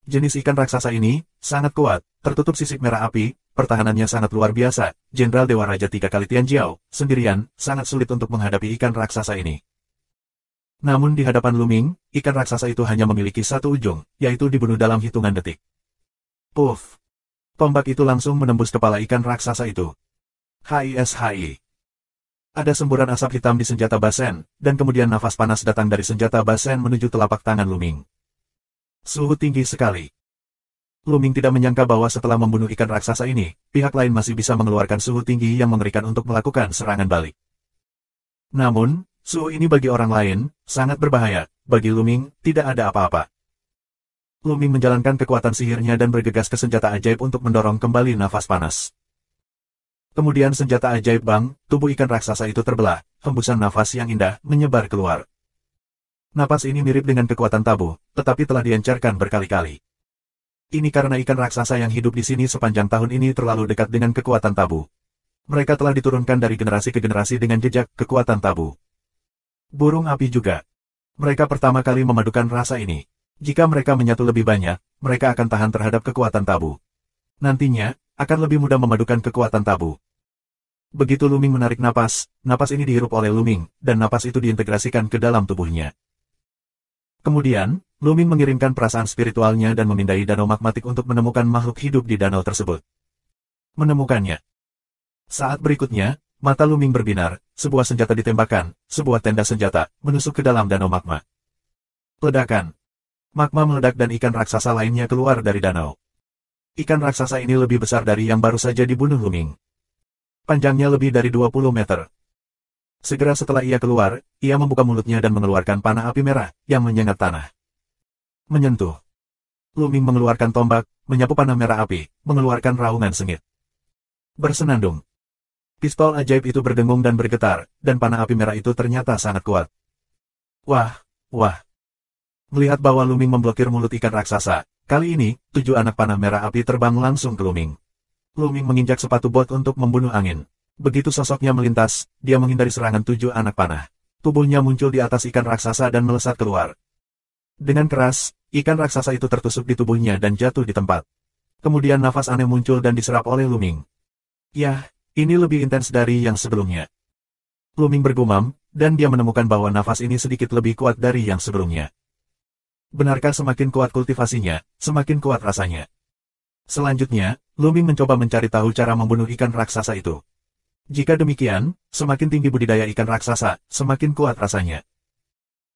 Jenis ikan raksasa ini, sangat kuat, tertutup sisik merah api, pertahanannya sangat luar biasa. Jenderal Dewa Raja 3 kali Tianjiao, sendirian, sangat sulit untuk menghadapi ikan raksasa ini. Namun di hadapan Luming, ikan raksasa itu hanya memiliki satu ujung, yaitu dibunuh dalam hitungan detik. Puff! Tombak itu langsung menembus kepala ikan raksasa itu. HISHI. Ada semburan asap hitam di senjata Basen, dan kemudian nafas panas datang dari senjata Basen menuju telapak tangan Luming. Suhu tinggi sekali. Luming tidak menyangka bahwa setelah membunuh ikan raksasa ini, pihak lain masih bisa mengeluarkan suhu tinggi yang mengerikan untuk melakukan serangan balik. Namun, suhu ini bagi orang lain, sangat berbahaya. Bagi Luming, tidak ada apa-apa. Luming menjalankan kekuatan sihirnya dan bergegas ke senjata ajaib untuk mendorong kembali nafas panas. Kemudian senjata ajaib bang, tubuh ikan raksasa itu terbelah, hembusan nafas yang indah menyebar keluar. Napas ini mirip dengan kekuatan tabu, tetapi telah diencerkan berkali-kali. Ini karena ikan raksasa yang hidup di sini sepanjang tahun ini terlalu dekat dengan kekuatan tabu. Mereka telah diturunkan dari generasi ke generasi dengan jejak kekuatan tabu. Burung api juga. Mereka pertama kali memadukan rasa ini. Jika mereka menyatu lebih banyak, mereka akan tahan terhadap kekuatan tabu. Nantinya, akan lebih mudah memadukan kekuatan tabu. Begitu Luming menarik napas ini dihirup oleh Luming, dan napas itu diintegrasikan ke dalam tubuhnya. Kemudian, Luming mengirimkan perasaan spiritualnya dan memindai danau magmatik untuk menemukan makhluk hidup di danau tersebut. Menemukannya. Saat berikutnya, mata Luming berbinar, sebuah senjata ditembakkan, sebuah tenda senjata, menusuk ke dalam danau magma. Ledakan. Magma meledak dan ikan raksasa lainnya keluar dari danau. Ikan raksasa ini lebih besar dari yang baru saja dibunuh Luming. Panjangnya lebih dari 20 meter. Segera setelah ia keluar, ia membuka mulutnya dan mengeluarkan panah api merah yang menyengat tanah. Menyentuh. Luming mengeluarkan tombak, menyapu panah merah api, mengeluarkan raungan sengit. Bersenandung. Pistol ajaib itu berdengung dan bergetar, dan panah api merah itu ternyata sangat kuat. Wah, wah. Melihat bahwa Luming memblokir mulut ikan raksasa, kali ini, 7 anak panah merah api terbang langsung ke Luming. Luming menginjak sepatu bot untuk membunuh angin. Begitu sosoknya melintas, dia menghindari serangan 7 anak panah. Tubuhnya muncul di atas ikan raksasa dan melesat keluar. Dengan keras, ikan raksasa itu tertusuk di tubuhnya dan jatuh di tempat. Kemudian nafas aneh muncul dan diserap oleh Luming. Yah, ini lebih intens dari yang sebelumnya. Luming bergumam, dan dia menemukan bahwa nafas ini sedikit lebih kuat dari yang sebelumnya. Benarkah semakin kuat kultivasinya, semakin kuat rasanya? Selanjutnya, Luming mencoba mencari tahu cara membunuh ikan raksasa itu. Jika demikian, semakin tinggi budidaya ikan raksasa, semakin kuat rasanya.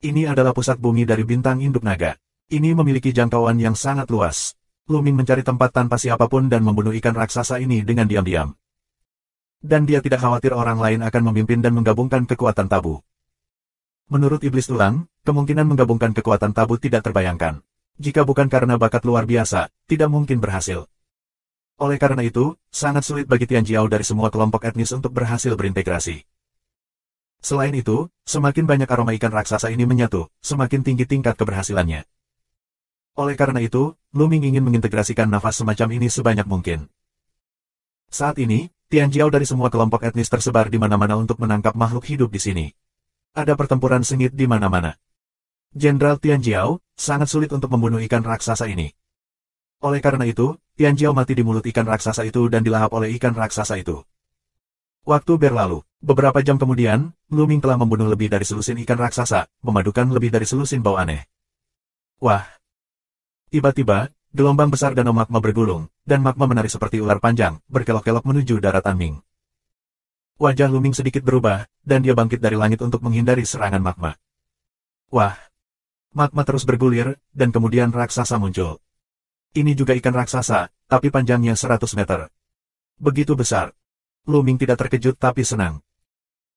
Ini adalah pusat bumi dari bintang induk naga. Ini memiliki jangkauan yang sangat luas. Luming mencari tempat tanpa siapapun dan membunuh ikan raksasa ini dengan diam-diam. Dan dia tidak khawatir orang lain akan memimpin dan menggabungkan kekuatan tabu. Menurut Iblis Tulang, kemungkinan menggabungkan kekuatan tabu tidak terbayangkan. Jika bukan karena bakat luar biasa, tidak mungkin berhasil. Oleh karena itu, sangat sulit bagi Tianjiao dari semua kelompok etnis untuk berhasil berintegrasi. Selain itu, semakin banyak aroma ikan raksasa ini menyatu, semakin tinggi tingkat keberhasilannya. Oleh karena itu, Luming ingin mengintegrasikan nafas semacam ini sebanyak mungkin. Saat ini, Tianjiao dari semua kelompok etnis tersebar di mana-mana untuk menangkap makhluk hidup di sini. Ada pertempuran sengit di mana-mana. Jenderal Tianjiao sangat sulit untuk membunuh ikan raksasa ini. Oleh karena itu, Tianjiao mati di mulut ikan raksasa itu dan dilahap oleh ikan raksasa itu. Waktu berlalu. Beberapa jam kemudian, Luming telah membunuh lebih dari selusin ikan raksasa, memadukan lebih dari selusin bau aneh. Wah! Tiba-tiba, gelombang besar danau magma bergulung, dan magma menari seperti ular panjang, berkelok-kelok menuju daratan Ming. Wajah Luming sedikit berubah, dan dia bangkit dari langit untuk menghindari serangan magma. Wah! Magma terus bergulir, dan kemudian raksasa muncul. Ini juga ikan raksasa, tapi panjangnya 100 meter. Begitu besar. Luming tidak terkejut tapi senang.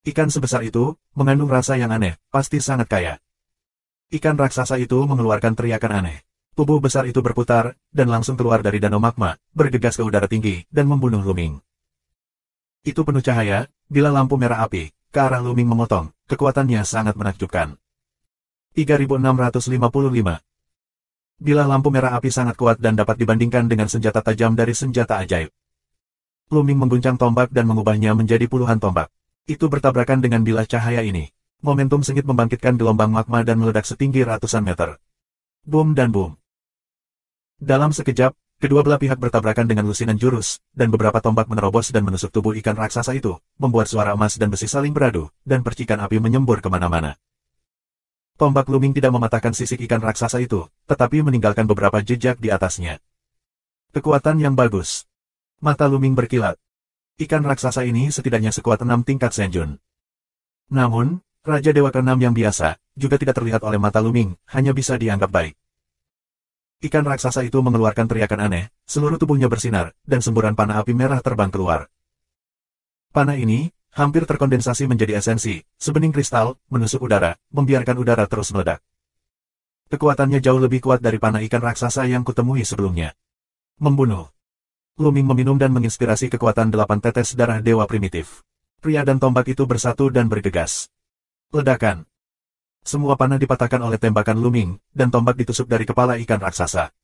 Ikan sebesar itu, mengandung rasa yang aneh, pasti sangat kaya. Ikan raksasa itu mengeluarkan teriakan aneh. Tubuh besar itu berputar, dan langsung keluar dari danau magma, bergegas ke udara tinggi, dan membunuh Luming. Itu penuh cahaya, bila lampu merah api, ke arah Luming memotong, kekuatannya sangat menakjubkan. 3655. Bila lampu merah api sangat kuat dan dapat dibandingkan dengan senjata tajam dari senjata ajaib. Luming mengguncang tombak dan mengubahnya menjadi puluhan tombak. Itu bertabrakan dengan bilah cahaya ini. Momentum sengit membangkitkan gelombang magma dan meledak setinggi ratusan meter. Boom dan boom. Dalam sekejap, kedua belah pihak bertabrakan dengan lusinan jurus, dan beberapa tombak menerobos dan menusuk tubuh ikan raksasa itu, membuat suara emas dan besi saling beradu, dan percikan api menyembur kemana-mana. Tombak Luming tidak mematahkan sisik ikan raksasa itu, tetapi meninggalkan beberapa jejak di atasnya. Kekuatan yang bagus. Mata Luming berkilat. Ikan raksasa ini setidaknya sekuat 6 tingkat Senjun. Namun, Raja Dewa ke-6 yang biasa, juga tidak terlihat oleh mata Luming, hanya bisa dianggap baik. Ikan raksasa itu mengeluarkan teriakan aneh, seluruh tubuhnya bersinar, dan semburan panah api merah terbang keluar. Panah ini hampir terkondensasi menjadi esensi, sebening kristal, menusuk udara, membiarkan udara terus meledak. Kekuatannya jauh lebih kuat dari panah ikan raksasa yang kutemui sebelumnya. Membunuh. Luming meminum dan menginspirasi kekuatan 8 tetes darah dewa primitif. Pria dan tombak itu bersatu dan bergegas. Ledakan. Semua panah dipatahkan oleh tembakan Luming, dan tombak ditusuk dari kepala ikan raksasa.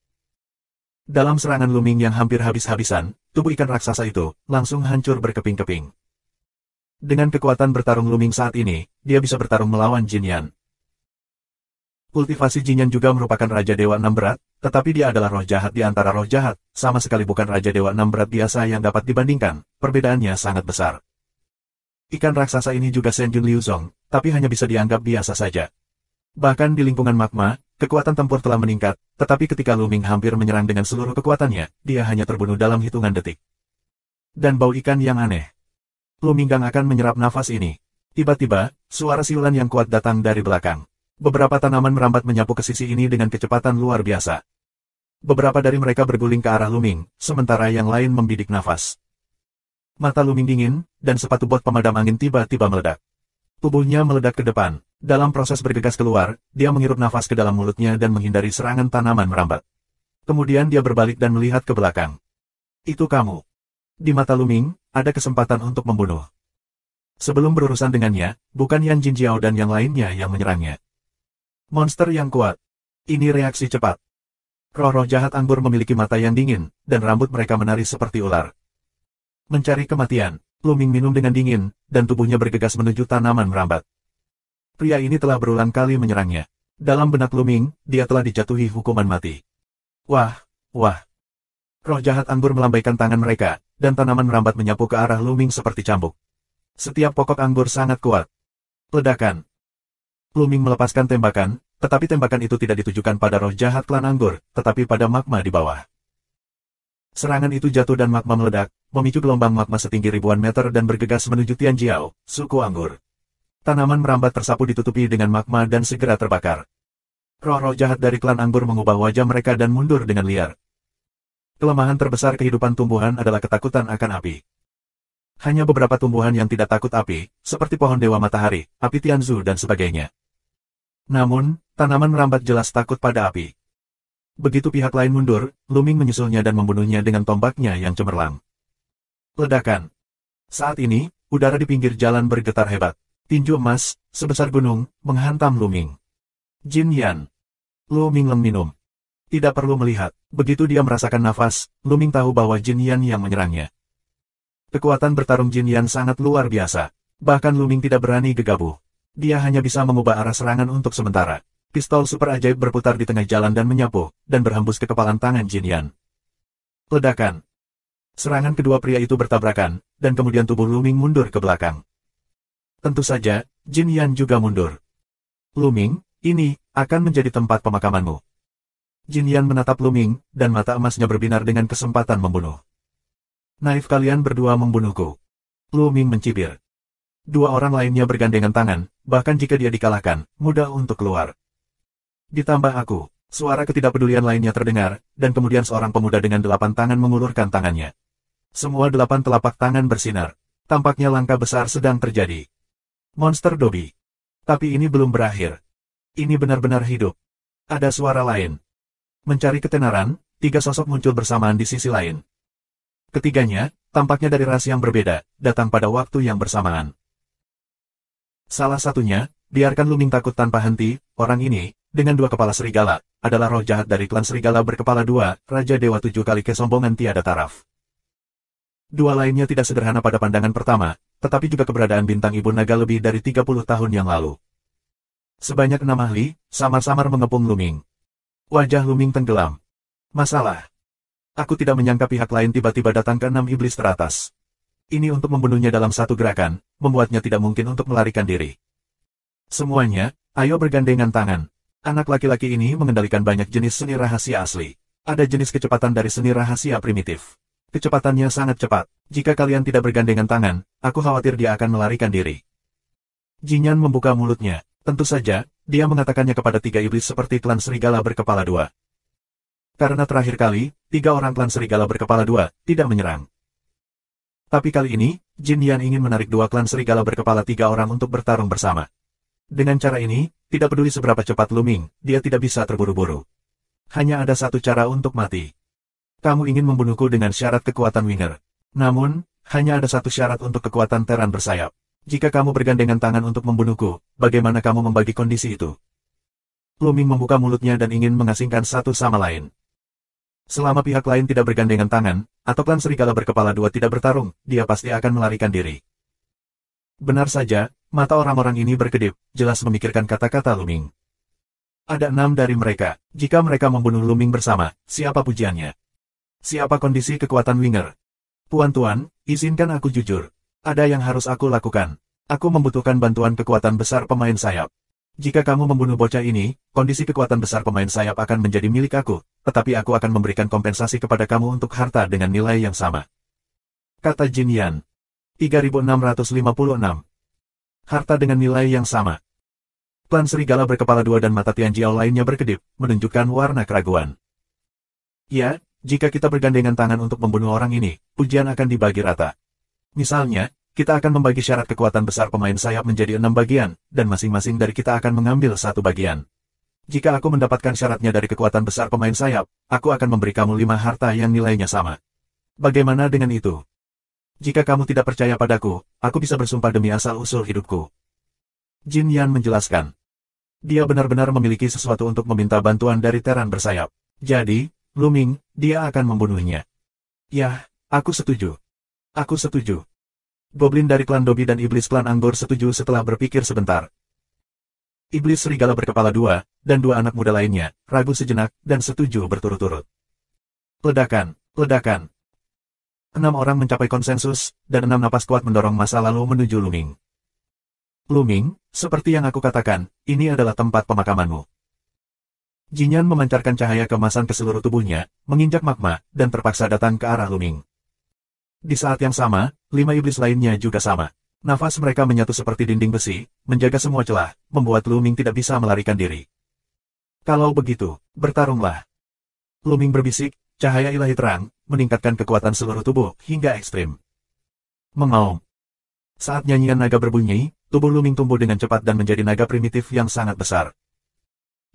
Dalam serangan Luming yang hampir habis-habisan, tubuh ikan raksasa itu langsung hancur berkeping-keping. Dengan kekuatan bertarung Luming saat ini, dia bisa bertarung melawan Jin Yan. Kultivasi Jin Yan juga merupakan Raja Dewa 6 berat, tetapi dia adalah roh jahat di antara roh jahat, sama sekali bukan Raja Dewa 6 berat biasa yang dapat dibandingkan, perbedaannya sangat besar. Ikan raksasa ini juga Senjun Liuzong, tapi hanya bisa dianggap biasa saja. Bahkan di lingkungan magma, kekuatan tempur telah meningkat, tetapi ketika Luming hampir menyerang dengan seluruh kekuatannya, dia hanya terbunuh dalam hitungan detik. Dan bau ikan yang aneh. Luming akan menyerap nafas ini. Tiba-tiba, suara siulan yang kuat datang dari belakang. Beberapa tanaman merambat menyapu ke sisi ini dengan kecepatan luar biasa. Beberapa dari mereka berguling ke arah Luming, sementara yang lain membidik nafas. Mata Luming dingin, dan sepatu bot pemadam angin tiba-tiba meledak. Tubuhnya meledak ke depan. Dalam proses bergegas keluar, dia menghirup nafas ke dalam mulutnya dan menghindari serangan tanaman merambat. Kemudian dia berbalik dan melihat ke belakang. Itu kamu. Di mata Lu Ming, ada kesempatan untuk membunuh. Sebelum berurusan dengannya, bukan Yan Jinjiao dan yang lainnya yang menyerangnya. Monster yang kuat. Ini reaksi cepat. Roh-roh jahat anggur memiliki mata yang dingin, dan rambut mereka menari seperti ular. Mencari kematian, Lu Ming minum dengan dingin, dan tubuhnya bergegas menuju tanaman merambat. Pria ini telah berulang kali menyerangnya. Dalam benak Lu Ming, dia telah dijatuhi hukuman mati. Wah, wah. Roh jahat anggur melambaikan tangan mereka, dan tanaman merambat menyapu ke arah Lu Ming seperti cambuk. Setiap pokok anggur sangat kuat. Ledakan. Lu Ming melepaskan tembakan, tetapi tembakan itu tidak ditujukan pada roh jahat klan anggur, tetapi pada magma di bawah. Serangan itu jatuh dan magma meledak, memicu gelombang magma setinggi ribuan meter dan bergegas menuju Tianjiao, suku anggur. Tanaman merambat tersapu ditutupi dengan magma dan segera terbakar. Roh-roh jahat dari klan anggur mengubah wajah mereka dan mundur dengan liar. Kelemahan terbesar kehidupan tumbuhan adalah ketakutan akan api. Hanya beberapa tumbuhan yang tidak takut api, seperti pohon dewa matahari, api Tianzu dan sebagainya. Namun, tanaman merambat jelas takut pada api. Begitu pihak lain mundur, Lu Ming menyusulnya dan membunuhnya dengan tombaknya yang cemerlang. Ledakan. Saat ini, udara di pinggir jalan bergetar hebat. Tinju emas, sebesar gunung, menghantam Lu Ming. Jin Yan. Lu Ming minum. Tidak perlu melihat. Begitu dia merasakan nafas, Lu Ming tahu bahwa Jin Yan yang menyerangnya. Kekuatan bertarung Jin Yan sangat luar biasa. Bahkan Lu Ming tidak berani gegabah. Dia hanya bisa mengubah arah serangan untuk sementara. Pistol super ajaib berputar di tengah jalan dan menyapu, dan berhembus ke kepalan tangan Jin Yan. Ledakan. Serangan kedua pria itu bertabrakan, dan kemudian tubuh Lu Ming mundur ke belakang. Tentu saja, Jin Yan juga mundur. Lu Ming, ini akan menjadi tempat pemakamanmu. Jin Yan menatap Lu Ming, dan mata emasnya berbinar dengan kesempatan membunuh. Naif kalian berdua membunuhku. Lu Ming mencibir. Dua orang lainnya bergandengan tangan, bahkan jika dia dikalahkan, mudah untuk keluar. Ditambah aku, suara ketidakpedulian lainnya terdengar, dan kemudian seorang pemuda dengan 8 tangan mengulurkan tangannya. Semua 8 telapak tangan bersinar. Tampaknya langkah besar sedang terjadi. Monster Dobby. Tapi ini belum berakhir. Ini benar-benar hidup. Ada suara lain. Mencari ketenaran, 3 sosok muncul bersamaan di sisi lain. Ketiganya, tampaknya dari ras yang berbeda, datang pada waktu yang bersamaan. Salah satunya, biarkan Lu Ming takut tanpa henti, orang ini, dengan 2 kepala serigala, adalah roh jahat dari klan serigala berkepala 2, Raja Dewa 7 kali kesombongan tiada taraf. Dua lainnya tidak sederhana pada pandangan pertama, tetapi juga keberadaan bintang ibu naga lebih dari 30 tahun yang lalu. Sebanyak 6 ahli, samar-samar mengepung Lu Ming. Wajah Lu Ming tenggelam. Masalah. Aku tidak menyangka pihak lain tiba-tiba datang ke 6 iblis teratas. Ini untuk membunuhnya dalam satu gerakan, membuatnya tidak mungkin untuk melarikan diri. Semuanya, ayo bergandengan tangan. Anak laki-laki ini mengendalikan banyak jenis seni rahasia asli. Ada jenis kecepatan dari seni rahasia primitif. Kecepatannya sangat cepat. Jika kalian tidak bergandengan tangan, aku khawatir dia akan melarikan diri. Jinyan membuka mulutnya. Tentu saja, dia mengatakannya kepada 3 iblis seperti klan serigala berkepala 2. Karena terakhir kali, 3 orang klan serigala berkepala 2 tidak menyerang. Tapi kali ini, Jin Yan ingin menarik 2 klan serigala berkepala 3 orang untuk bertarung bersama. Dengan cara ini, tidak peduli seberapa cepat Lu Ming, dia tidak bisa terburu-buru. Hanya ada satu cara untuk mati. Kamu ingin membunuhku dengan syarat kekuatan Winger. Namun, hanya ada satu syarat untuk kekuatan Teran bersayap. Jika kamu bergandengan tangan untuk membunuhku, bagaimana kamu membagi kondisi itu? Lu Ming membuka mulutnya dan ingin mengasingkan satu sama lain. Selama pihak lain tidak bergandengan tangan, atau klan serigala berkepala 2 tidak bertarung, dia pasti akan melarikan diri. Benar saja, mata orang-orang ini berkedip, jelas memikirkan kata-kata Lu Ming. Ada 6 dari mereka, jika mereka membunuh Lu Ming bersama, siapa pujiannya? Siapa kondisi kekuatan Winger? Tuan-tuan, izinkan aku jujur. Ada yang harus aku lakukan. Aku membutuhkan bantuan kekuatan besar pemain sayap. Jika kamu membunuh bocah ini, kondisi kekuatan besar pemain sayap akan menjadi milik aku, tetapi aku akan memberikan kompensasi kepada kamu untuk harta dengan nilai yang sama. Kata Jin Yan. 3656. Harta dengan nilai yang sama. Klan serigala berkepala 2 dan mata Tianjiao lainnya berkedip, menunjukkan warna keraguan. Ya, jika kita bergandengan tangan untuk membunuh orang ini, pujian akan dibagi rata. Misalnya, kita akan membagi syarat kekuatan besar pemain sayap menjadi 6 bagian, dan masing-masing dari kita akan mengambil satu bagian. Jika aku mendapatkan syaratnya dari kekuatan besar pemain sayap, aku akan memberi kamu 5 harta yang nilainya sama. Bagaimana dengan itu? Jika kamu tidak percaya padaku, aku bisa bersumpah demi asal-usul hidupku. Jin Yan menjelaskan. Dia benar-benar memiliki sesuatu untuk meminta bantuan dari teran bersayap. Jadi, Luming, dia akan membunuhnya. Yah, aku setuju. Aku setuju. Goblin dari klan Dobi dan Iblis klan Anggur setuju setelah berpikir sebentar. Iblis serigala berkepala 2, dan 2 anak muda lainnya, ragu sejenak, dan setuju berturut-turut. Ledakan, ledakan. 6 orang mencapai konsensus, dan 6 napas kuat mendorong masa lalu menuju Luming. Luming, seperti yang aku katakan, ini adalah tempat pemakamanmu. Jinyan memancarkan cahaya keemasan ke seluruh tubuhnya, menginjak magma, dan terpaksa datang ke arah Luming. Di saat yang sama, 5 iblis lainnya juga sama. Nafas mereka menyatu seperti dinding besi, menjaga semua celah, membuat Luming tidak bisa melarikan diri. Kalau begitu, bertarunglah. Luming berbisik, cahaya ilahi terang, meningkatkan kekuatan seluruh tubuh, hingga ekstrim. Mengaum. Saat nyanyian naga berbunyi, tubuh Luming tumbuh dengan cepat dan menjadi naga primitif yang sangat besar.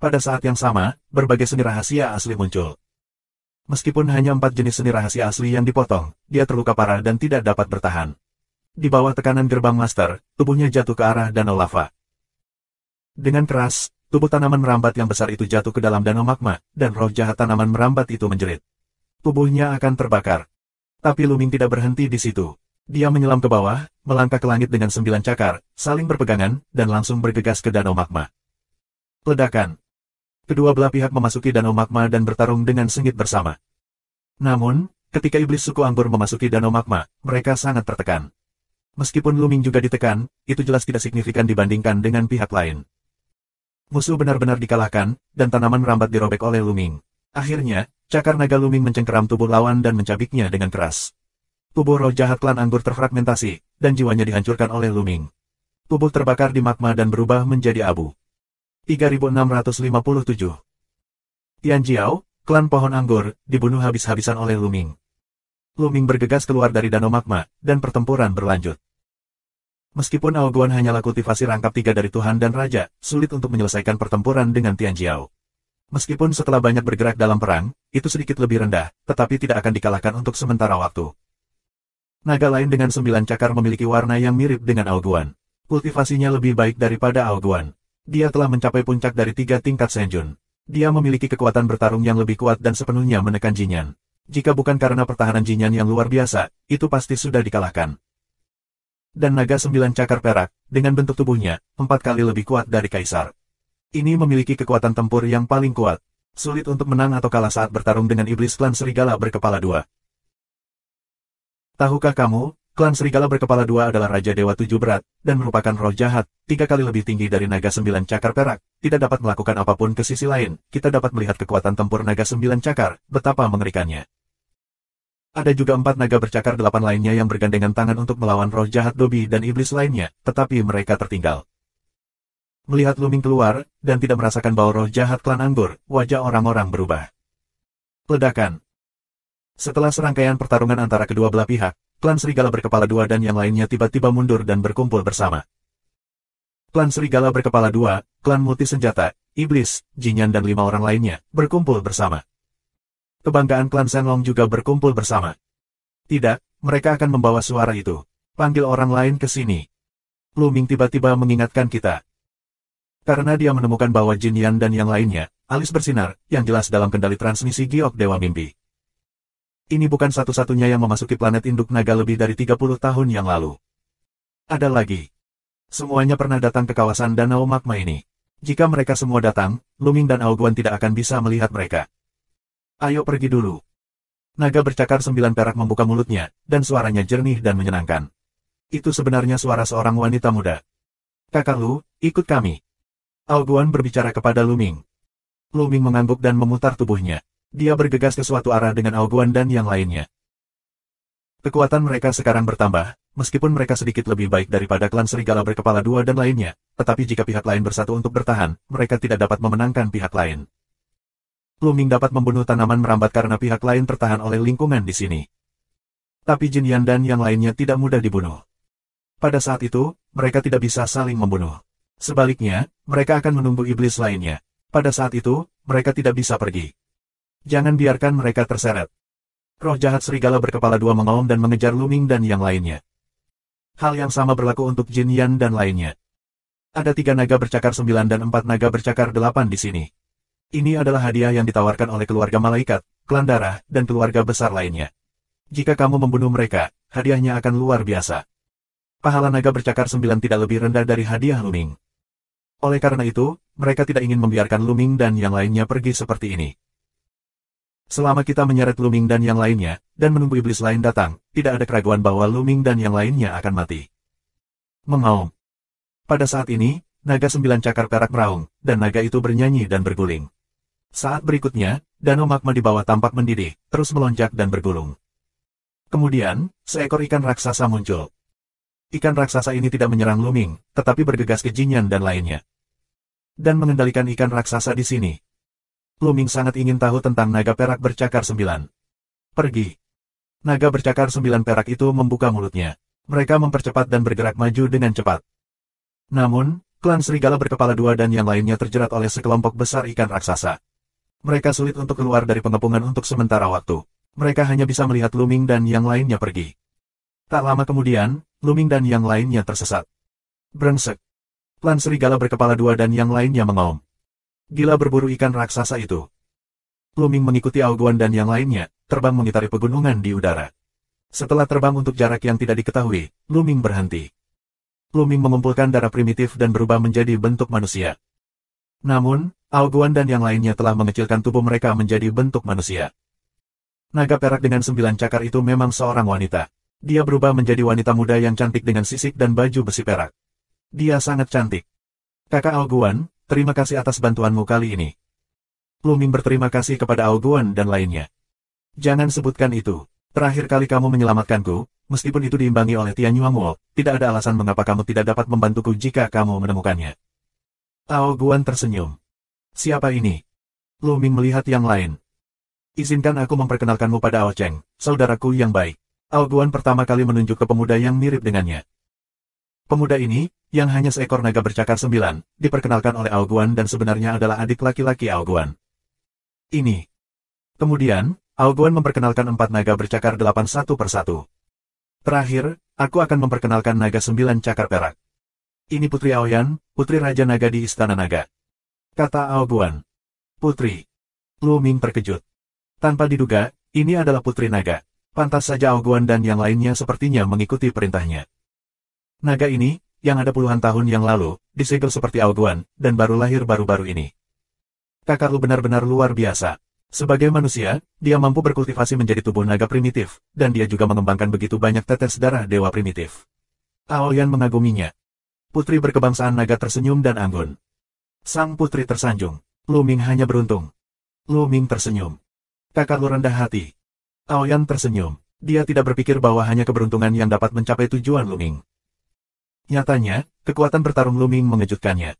Pada saat yang sama, berbagai seni rahasia asli muncul. Meskipun hanya 4 jenis seni rahasia asli yang dipotong, dia terluka parah dan tidak dapat bertahan. Di bawah tekanan gerbang master, tubuhnya jatuh ke arah danau lava. Dengan keras, tubuh tanaman merambat yang besar itu jatuh ke dalam danau magma, dan roh jahat tanaman merambat itu menjerit. Tubuhnya akan terbakar. Tapi Luming tidak berhenti di situ. Dia menyelam ke bawah, melangkah ke langit dengan 9 cakar, saling berpegangan, dan langsung bergegas ke danau magma. Ledakan. Kedua belah pihak memasuki danau magma dan bertarung dengan sengit bersama. Namun, ketika iblis suku anggur memasuki danau magma, mereka sangat tertekan. Meskipun Luming juga ditekan, itu jelas tidak signifikan dibandingkan dengan pihak lain. Musuh benar-benar dikalahkan, dan tanaman merambat dirobek oleh Luming. Akhirnya, cakar naga Luming mencengkeram tubuh lawan dan mencabiknya dengan keras. Tubuh roh jahat klan anggur terfragmentasi, dan jiwanya dihancurkan oleh Luming. Tubuh terbakar di magma dan berubah menjadi abu. 3657. Tianjiao, klan pohon anggur, dibunuh habis-habisan oleh Luming. Luming bergegas keluar dari danau magma, dan pertempuran berlanjut. Meskipun Aoguan hanyalah kultivasi rangkap 3 dari Tuhan dan Raja, sulit untuk menyelesaikan pertempuran dengan Tianjiao. Meskipun setelah banyak bergerak dalam perang, itu sedikit lebih rendah, tetapi tidak akan dikalahkan untuk sementara waktu. Naga lain dengan 9 cakar memiliki warna yang mirip dengan Aoguan. Kultivasinya lebih baik daripada Aoguan. Dia telah mencapai puncak dari 3 tingkat Senjun. Dia memiliki kekuatan bertarung yang lebih kuat dan sepenuhnya menekan Jinyan. Jika bukan karena pertahanan Jinyan yang luar biasa, itu pasti sudah dikalahkan. Dan naga 9 cakar perak, dengan bentuk tubuhnya, 4 kali lebih kuat dari Kaisar. Ini memiliki kekuatan tempur yang paling kuat. Sulit untuk menang atau kalah saat bertarung dengan iblis klan serigala berkepala 2. Tahukah kamu, klan serigala berkepala 2 adalah Raja Dewa 7 berat, dan merupakan roh jahat, 3 kali lebih tinggi dari naga 9 cakar perak, tidak dapat melakukan apapun ke sisi lain, kita dapat melihat kekuatan tempur naga 9 cakar, betapa mengerikannya. Ada juga 4 naga bercakar 8 lainnya yang bergandengan tangan untuk melawan roh jahat Dobi dan iblis lainnya, tetapi mereka tertinggal. Melihat Luming keluar, dan tidak merasakan bau roh jahat klan anggur, wajah orang-orang berubah. Ledakan. Setelah serangkaian pertarungan antara kedua belah pihak, klan serigala berkepala 2 dan yang lainnya tiba-tiba mundur dan berkumpul bersama. Klan serigala berkepala 2, klan multi senjata, iblis, Jinyan dan 5 orang lainnya, berkumpul bersama. Kebanggaan klan Shenlong juga berkumpul bersama. Tidak, mereka akan membawa suara itu. Panggil orang lain ke sini. Luming tiba-tiba mengingatkan kita. Karena dia menemukan bahwa Jinyan dan yang lainnya, alis bersinar, yang jelas dalam kendali transmisi giok Dewa Mimpi. Ini bukan satu-satunya yang memasuki planet induk naga lebih dari 30 tahun yang lalu. Ada lagi. Semuanya pernah datang ke kawasan danau magma ini. Jika mereka semua datang, Luming dan Aoguan tidak akan bisa melihat mereka. Ayo pergi dulu. Naga bercakar 9 perak membuka mulutnya, dan suaranya jernih dan menyenangkan. Itu sebenarnya suara seorang wanita muda. Kakak Lu, ikut kami. Aoguan berbicara kepada Luming. Luming mengangguk dan memutar tubuhnya. Dia bergegas ke suatu arah dengan Aoguan dan yang lainnya. Kekuatan mereka sekarang bertambah, meskipun mereka sedikit lebih baik daripada klan serigala berkepala 2 dan lainnya, tetapi jika pihak lain bersatu untuk bertahan, mereka tidak dapat memenangkan pihak lain. Luming dapat membunuh tanaman merambat karena pihak lain tertahan oleh lingkungan di sini. Tapi Jinyan dan yang lainnya tidak mudah dibunuh. Pada saat itu, mereka tidak bisa saling membunuh. Sebaliknya, mereka akan menunggu iblis lainnya. Pada saat itu, mereka tidak bisa pergi. Jangan biarkan mereka terseret. Roh jahat serigala berkepala dua mengaum dan mengejar Luming dan yang lainnya. Hal yang sama berlaku untuk Jin Yan dan lainnya. Ada 3 naga bercakar 9 dan 4 naga bercakar 8 di sini. Ini adalah hadiah yang ditawarkan oleh keluarga malaikat, klan darah, dan keluarga besar lainnya. Jika kamu membunuh mereka, hadiahnya akan luar biasa. Pahala naga bercakar 9 tidak lebih rendah dari hadiah Luming. Oleh karena itu, mereka tidak ingin membiarkan Luming dan yang lainnya pergi seperti ini. Selama kita menyeret Luming dan yang lainnya, dan menunggu iblis lain datang, tidak ada keraguan bahwa Luming dan yang lainnya akan mati. Mengaum. Pada saat ini, naga 9 cakar perak meraung, dan naga itu bernyanyi dan berguling. Saat berikutnya, danau magma di bawah tampak mendidih, terus melonjak dan bergulung. Kemudian, seekor ikan raksasa muncul. Ikan raksasa ini tidak menyerang Luming, tetapi bergegas ke Jin Yan dan lainnya. Dan mengendalikan ikan raksasa di sini. Luming sangat ingin tahu tentang naga perak bercakar 9. Pergi. Naga bercakar 9 perak itu membuka mulutnya. Mereka mempercepat dan bergerak maju dengan cepat. Namun, klan serigala berkepala 2 dan yang lainnya terjerat oleh sekelompok besar ikan raksasa. Mereka sulit untuk keluar dari pengepungan untuk sementara waktu. Mereka hanya bisa melihat Luming dan yang lainnya pergi. Tak lama kemudian, Luming dan yang lainnya tersesat. Brengsek. Klan serigala berkepala 2 dan yang lainnya mengaum. Gila berburu ikan raksasa itu. Luming mengikuti Aoguan dan yang lainnya, terbang mengitari pegunungan di udara. Setelah terbang untuk jarak yang tidak diketahui, Luming berhenti. Luming mengumpulkan darah primitif dan berubah menjadi bentuk manusia. Namun, Aoguan dan yang lainnya telah mengecilkan tubuh mereka menjadi bentuk manusia. Naga perak dengan 9 cakar itu memang seorang wanita. Dia berubah menjadi wanita muda yang cantik dengan sisik dan baju besi perak. Dia sangat cantik. Kakak Aoguan, terima kasih atas bantuanmu kali ini. Luming berterima kasih kepada Aoguan dan lainnya. Jangan sebutkan itu. Terakhir kali kamu menyelamatkanku, meskipun itu diimbangi oleh Tian Yuanguo, tidak ada alasan mengapa kamu tidak dapat membantuku jika kamu menemukannya. Aoguan tersenyum. Siapa ini? Luming melihat yang lain. Izinkan aku memperkenalkanmu pada Ao Cheng, saudaraku yang baik. Aoguan pertama kali menunjuk ke pemuda yang mirip dengannya. Pemuda ini, yang hanya seekor naga bercakar 9, diperkenalkan oleh Aoguan dan sebenarnya adalah adik laki-laki Aoguan. Ini. Kemudian, Aoguan memperkenalkan 4 naga bercakar 8 satu persatu. Terakhir, aku akan memperkenalkan naga 9 cakar perak. Ini Putri Aoyan, Putri Raja Naga di Istana Naga. Kata Aoguan. Putri. Luming terkejut. Tanpa diduga, ini adalah Putri Naga. Pantas saja Aoguan dan yang lainnya sepertinya mengikuti perintahnya. Naga ini, yang ada puluhan tahun yang lalu, disegel seperti Aoguan, dan baru lahir baru-baru ini. Kakak lu benar-benar luar biasa. Sebagai manusia, dia mampu berkultivasi menjadi tubuh naga primitif, dan dia juga mengembangkan begitu banyak tetes darah dewa primitif. Aoyan mengaguminya. Putri berkebangsaan naga tersenyum dan anggun. Sang putri tersanjung. Luming hanya beruntung. Luming tersenyum. Kakak lu rendah hati. Aoyan tersenyum. Dia tidak berpikir bahwa hanya keberuntungan yang dapat mencapai tujuan Luming. Nyatanya, kekuatan bertarung Luming mengejutkannya.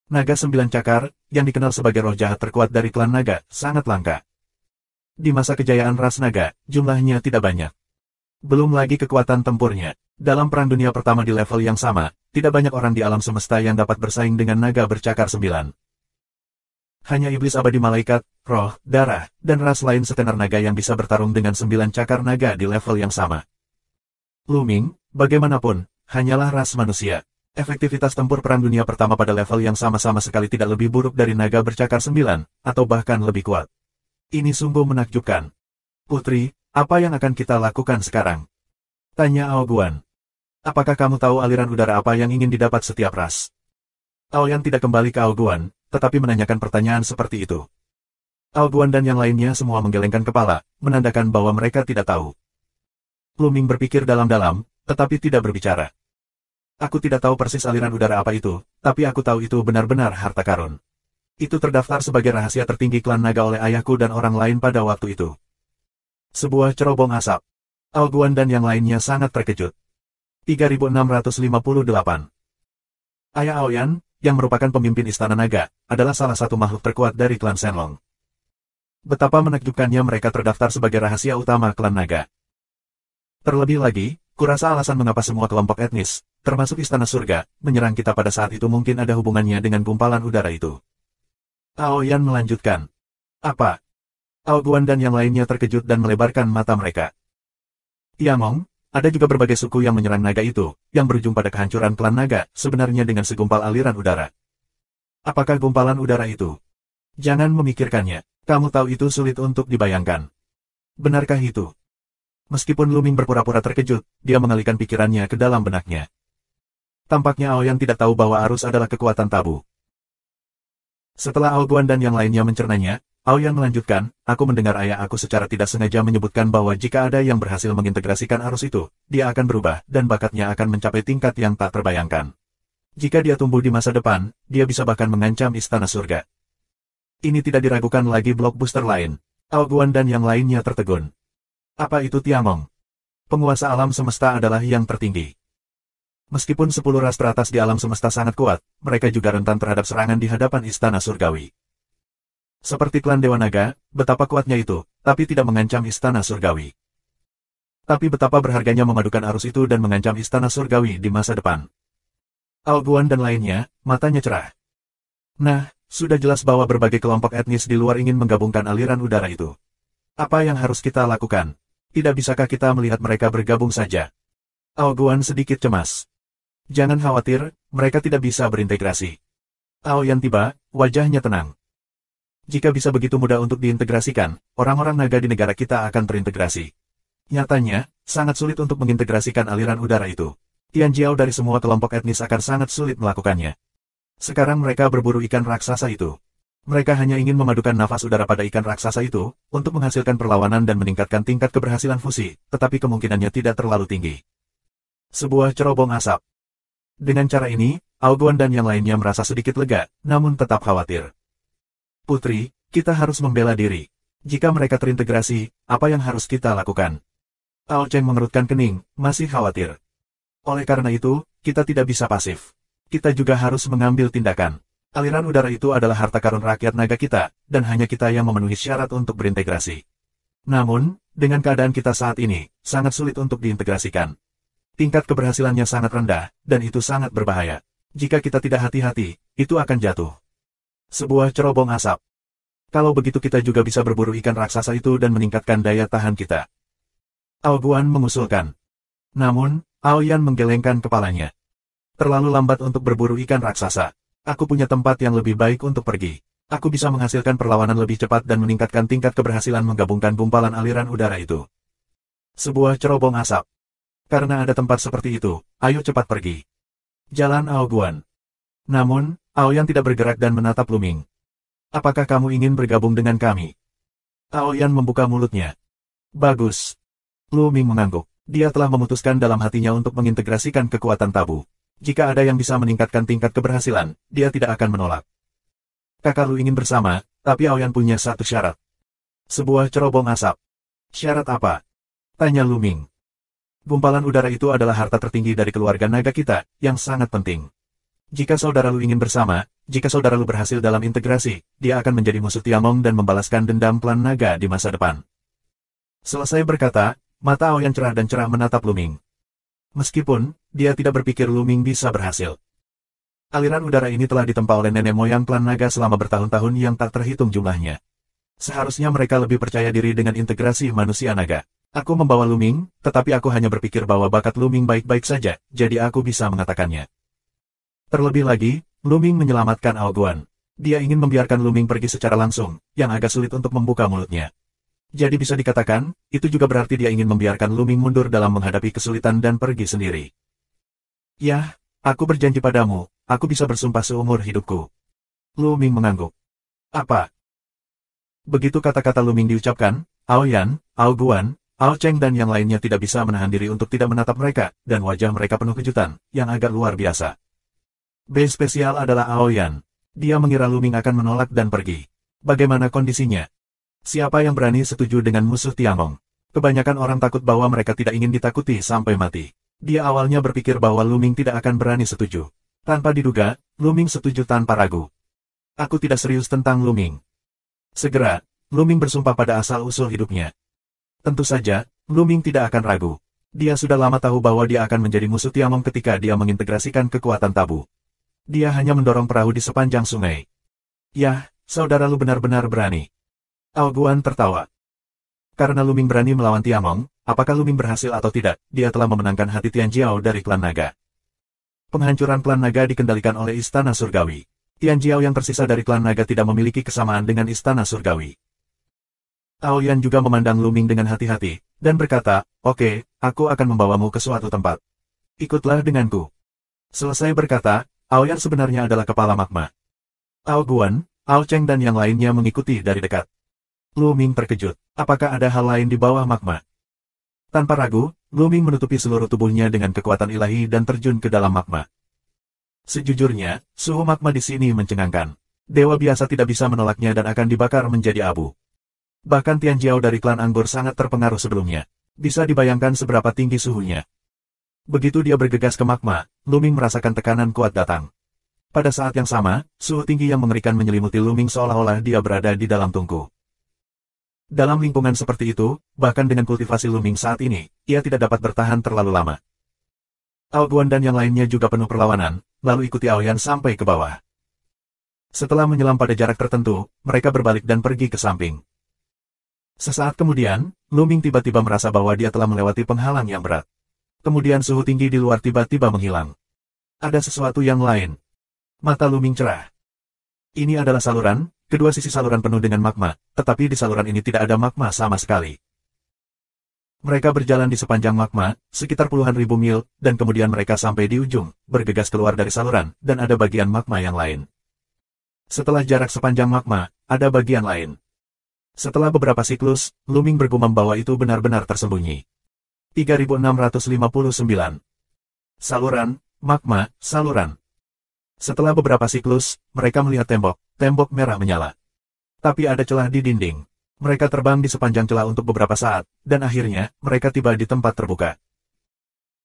Naga 9 cakar, yang dikenal sebagai roh jahat terkuat dari klan naga, sangat langka. Di masa kejayaan ras naga, jumlahnya tidak banyak. Belum lagi kekuatan tempurnya. Dalam Perang Dunia Pertama di level yang sama, tidak banyak orang di alam semesta yang dapat bersaing dengan naga bercakar 9. Hanya iblis abadi malaikat, roh, darah, dan ras lain setenar naga yang bisa bertarung dengan 9 cakar naga di level yang sama. Luming, bagaimanapun, hanyalah ras manusia. Efektivitas tempur Perang Dunia Pertama pada level yang sama-sama sekali tidak lebih buruk dari naga bercakar 9, atau bahkan lebih kuat. Ini sungguh menakjubkan. Putri, apa yang akan kita lakukan sekarang? Tanya Aoguan. Apakah kamu tahu aliran udara apa yang ingin didapat setiap ras? Aoyan tidak kembali ke Aoguan, tetapi menanyakan pertanyaan seperti itu. Aoguan dan yang lainnya semua menggelengkan kepala, menandakan bahwa mereka tidak tahu. Luming berpikir dalam-dalam, tetapi tidak berbicara. Aku tidak tahu persis aliran udara apa itu, tapi aku tahu itu benar-benar harta karun. Itu terdaftar sebagai rahasia tertinggi klan naga oleh ayahku dan orang lain pada waktu itu. Sebuah cerobong asap. Aoguan dan yang lainnya sangat terkejut. 3658. Ayah Aoyan, yang merupakan pemimpin Istana Naga, adalah salah satu makhluk terkuat dari klan Shenlong. Betapa menakjubkannya mereka terdaftar sebagai rahasia utama klan naga. Terlebih lagi, Kurasa alasan mengapa semua kelompok etnis, termasuk Istana Surga, menyerang kita pada saat itu mungkin ada hubungannya dengan gumpalan udara itu. Aoyan melanjutkan. Apa? Aoguan dan yang lainnya terkejut dan melebarkan mata mereka. Tiangong, ada juga berbagai suku yang menyerang naga itu, yang berujung pada kehancuran klan naga, sebenarnya dengan segumpal aliran udara. Apakah gumpalan udara itu? Jangan memikirkannya, kamu tahu itu sulit untuk dibayangkan. Benarkah itu? Meskipun Luming berpura-pura terkejut, dia mengalihkan pikirannya ke dalam benaknya. Tampaknya Aoyan tidak tahu bahwa arus adalah kekuatan tabu. Setelah Aoguan dan yang lainnya mencernanya, Aoyan melanjutkan, aku mendengar ayah aku secara tidak sengaja menyebutkan bahwa jika ada yang berhasil mengintegrasikan arus itu, dia akan berubah dan bakatnya akan mencapai tingkat yang tak terbayangkan. Jika dia tumbuh di masa depan, dia bisa bahkan mengancam Istana Surga. Ini tidak diragukan lagi blockbuster lain. Aoguan dan yang lainnya tertegun. Apa itu Tiangong? Penguasa alam semesta adalah yang tertinggi. Meskipun 10 ras teratas di alam semesta sangat kuat, mereka juga rentan terhadap serangan di hadapan Istana Surgawi. Seperti klan Dewa Naga, betapa kuatnya itu, tapi tidak mengancam Istana Surgawi. Tapi betapa berharganya memadukan arus itu dan mengancam Istana Surgawi di masa depan. Aoguan dan lainnya, matanya cerah. Nah, sudah jelas bahwa berbagai kelompok etnis di luar ingin menggabungkan aliran udara itu. Apa yang harus kita lakukan? Tidak bisakah kita melihat mereka bergabung saja? Aoguan sedikit cemas. Jangan khawatir, mereka tidak bisa berintegrasi. Aoyan tiba, wajahnya tenang. Jika bisa begitu mudah untuk diintegrasikan, orang-orang naga di negara kita akan terintegrasi. Nyatanya, sangat sulit untuk mengintegrasikan aliran udara itu. Tianjiao dari semua kelompok etnis akan sangat sulit melakukannya. Sekarang mereka berburu ikan raksasa itu. Mereka hanya ingin memadukan nafas udara pada ikan raksasa itu, untuk menghasilkan perlawanan dan meningkatkan tingkat keberhasilan fusi, tetapi kemungkinannya tidak terlalu tinggi. Sebuah cerobong asap. Dengan cara ini, Aoguan dan yang lainnya merasa sedikit lega, namun tetap khawatir. Putri, kita harus membela diri. Jika mereka terintegrasi, apa yang harus kita lakukan? Ao Cheng mengerutkan kening, masih khawatir. Oleh karena itu, kita tidak bisa pasif. Kita juga harus mengambil tindakan. Aliran udara itu adalah harta karun rakyat naga kita, dan hanya kita yang memenuhi syarat untuk berintegrasi. Namun, dengan keadaan kita saat ini, sangat sulit untuk diintegrasikan. Tingkat keberhasilannya sangat rendah, dan itu sangat berbahaya. Jika kita tidak hati-hati, itu akan jatuh. Sebuah cerobong asap. Kalau begitu kita juga bisa berburu ikan raksasa itu dan meningkatkan daya tahan kita. Aoguan mengusulkan. Namun, Aoyan menggelengkan kepalanya. Terlalu lambat untuk berburu ikan raksasa. Aku punya tempat yang lebih baik untuk pergi. Aku bisa menghasilkan perlawanan lebih cepat dan meningkatkan tingkat keberhasilan menggabungkan gumpalan aliran udara itu. Sebuah cerobong asap. Karena ada tempat seperti itu, ayo cepat pergi. Jalan Aoguan. Namun, Aoyan tidak bergerak dan menatap Luming. Apakah kamu ingin bergabung dengan kami? Aoyan membuka mulutnya. Bagus. Luming mengangguk. Dia telah memutuskan dalam hatinya untuk mengintegrasikan kekuatan tabu. Jika ada yang bisa meningkatkan tingkat keberhasilan, dia tidak akan menolak. Kakak Lu ingin bersama, tapi Aoyan punya satu syarat. Sebuah cerobong asap. Syarat apa? Tanya Luming. Gumpalan udara itu adalah harta tertinggi dari keluarga naga kita, yang sangat penting. Jika saudara Lu ingin bersama, jika saudara Lu berhasil dalam integrasi, dia akan menjadi musuh Tiangong dan membalaskan dendam klan naga di masa depan. Selesai berkata, mata Aoyan cerah dan cerah menatap Luming. Meskipun, dia tidak berpikir Luming bisa berhasil. Aliran udara ini telah ditempa oleh nenek moyang klan naga selama bertahun-tahun yang tak terhitung jumlahnya. Seharusnya mereka lebih percaya diri dengan integrasi manusia naga. Aku membawa Luming, tetapi aku hanya berpikir bahwa bakat Luming baik-baik saja, jadi aku bisa mengatakannya. Terlebih lagi, Luming menyelamatkan Aoguan. Dia ingin membiarkan Luming pergi secara langsung, yang agak sulit untuk membuka mulutnya. Jadi bisa dikatakan, itu juga berarti dia ingin membiarkan Luming mundur dalam menghadapi kesulitan dan pergi sendiri. Yah, aku berjanji padamu, aku bisa bersumpah seumur hidupku. Luming mengangguk. Apa? Begitu kata-kata Luming diucapkan, Aoyan, Aoguan, Ao Cheng dan yang lainnya tidak bisa menahan diri untuk tidak menatap mereka, dan wajah mereka penuh kejutan, yang agak luar biasa. B spesial adalah Aoyan. Dia mengira Luming akan menolak dan pergi. Bagaimana kondisinya? Siapa yang berani setuju dengan musuh Tiangong? Kebanyakan orang takut bahwa mereka tidak ingin ditakuti sampai mati. Dia awalnya berpikir bahwa Luming tidak akan berani setuju. Tanpa diduga, Luming setuju tanpa ragu. Aku tidak serius tentang Luming. Segera, Luming bersumpah pada asal-usul hidupnya. Tentu saja, Luming tidak akan ragu. Dia sudah lama tahu bahwa dia akan menjadi musuh Tiamong ketika dia mengintegrasikan kekuatan tabu. Dia hanya mendorong perahu di sepanjang sungai. Yah, saudara Lu benar-benar berani. Ao Guan tertawa. Karena Lu Ming berani melawan Tiamong, apakah Lu Ming berhasil atau tidak, dia telah memenangkan hati Tian Jiao dari klan naga. Penghancuran klan naga dikendalikan oleh Istana Surgawi. Tian Jiao yang tersisa dari klan naga tidak memiliki kesamaan dengan Istana Surgawi. Ao Yan juga memandang Lu Ming dengan hati-hati, dan berkata, "Oke, aku akan membawamu ke suatu tempat. Ikutlah denganku." Selesai berkata, Ao Yan sebenarnya adalah kepala magma. Ao Guan, Ao Cheng dan yang lainnya mengikuti dari dekat. Lu Ming terkejut, apakah ada hal lain di bawah magma? Tanpa ragu, Lu Ming menutupi seluruh tubuhnya dengan kekuatan ilahi dan terjun ke dalam magma. Sejujurnya, suhu magma di sini mencengangkan. Dewa biasa tidak bisa menolaknya dan akan dibakar menjadi abu. Bahkan Tian Jiao dari klan Anggur sangat terpengaruh sebelumnya. Bisa dibayangkan seberapa tinggi suhunya. Begitu dia bergegas ke magma, Lu Ming merasakan tekanan kuat datang. Pada saat yang sama, suhu tinggi yang mengerikan menyelimuti Lu Ming seolah-olah dia berada di dalam tungku. Dalam lingkungan seperti itu, bahkan dengan kultivasi Lu Ming saat ini, ia tidak dapat bertahan terlalu lama. Ao Guan dan yang lainnya juga penuh perlawanan, lalu ikuti Ao Yan sampai ke bawah. Setelah menyelam pada jarak tertentu, mereka berbalik dan pergi ke samping. Sesaat kemudian, Lu Ming tiba-tiba merasa bahwa dia telah melewati penghalang yang berat. Kemudian suhu tinggi di luar tiba-tiba menghilang. Ada sesuatu yang lain. Mata Lu Ming cerah. Ini adalah saluran, kedua sisi saluran penuh dengan magma, tetapi di saluran ini tidak ada magma sama sekali. Mereka berjalan di sepanjang magma, sekitar puluhan ribu mil, dan kemudian mereka sampai di ujung, bergegas keluar dari saluran, dan ada bagian magma yang lain. Setelah jarak sepanjang magma, ada bagian lain. Setelah beberapa siklus, Lu Ming bergumam bahwa itu benar-benar tersembunyi. 3659. Saluran, magma, saluran. Setelah beberapa siklus, mereka melihat tembok merah menyala. Tapi ada celah di dinding. Mereka terbang di sepanjang celah untuk beberapa saat, dan akhirnya, mereka tiba di tempat terbuka.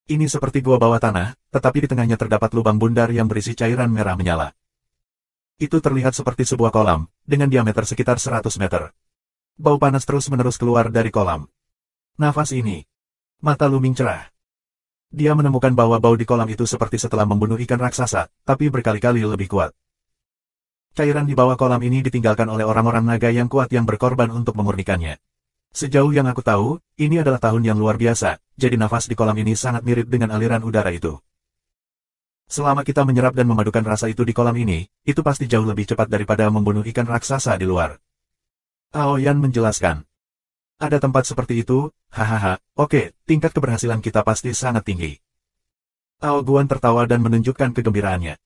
Ini seperti gua bawah tanah, tetapi di tengahnya terdapat lubang bundar yang berisi cairan merah menyala. Itu terlihat seperti sebuah kolam, dengan diameter sekitar 100 meter. Bau panas terus-menerus keluar dari kolam. Nafas ini. Mata Lu Ming cerah. Dia menemukan bahwa bau di kolam itu seperti setelah membunuh ikan raksasa, tapi berkali-kali lebih kuat. Cairan di bawah kolam ini ditinggalkan oleh orang-orang naga yang kuat yang berkorban untuk memurnikannya. Sejauh yang aku tahu, ini adalah tahun yang luar biasa, jadi nafas di kolam ini sangat mirip dengan aliran udara itu. Selama kita menyerap dan memadukan rasa itu di kolam ini, itu pasti jauh lebih cepat daripada membunuh ikan raksasa di luar. Ao Yan menjelaskan. Ada tempat seperti itu, hahaha, oke, tingkat keberhasilan kita pasti sangat tinggi. Ao Guan tertawa dan menunjukkan kegembiraannya.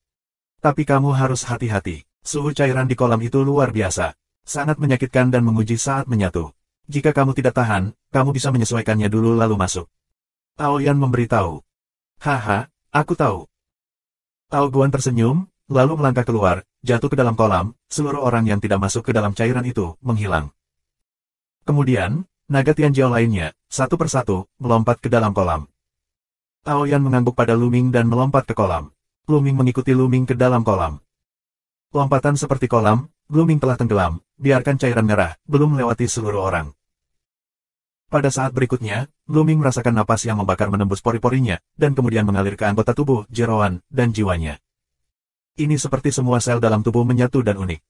Tapi kamu harus hati-hati, suhu cairan di kolam itu luar biasa. Sangat menyakitkan dan menguji saat menyatu. Jika kamu tidak tahan, kamu bisa menyesuaikannya dulu lalu masuk. Ao Yan memberitahu. Haha, aku tahu. Ao Guan tersenyum, lalu melangkah keluar, jatuh ke dalam kolam, seluruh orang yang tidak masuk ke dalam cairan itu, menghilang. Kemudian, naga Tian Jiao lainnya, satu persatu, melompat ke dalam kolam. Ao Yan mengangguk pada Lu Ming dan melompat ke kolam. Lu Ming mengikuti Lu Ming ke dalam kolam. Lompatan seperti kolam, Lu Ming telah tenggelam, biarkan cairan merah, belum melewati seluruh orang. Pada saat berikutnya, Lu Ming merasakan napas yang membakar menembus pori-porinya, dan kemudian mengalir ke anggota tubuh, jeroan, dan jiwanya. Ini seperti semua sel dalam tubuh menyatu dan unik.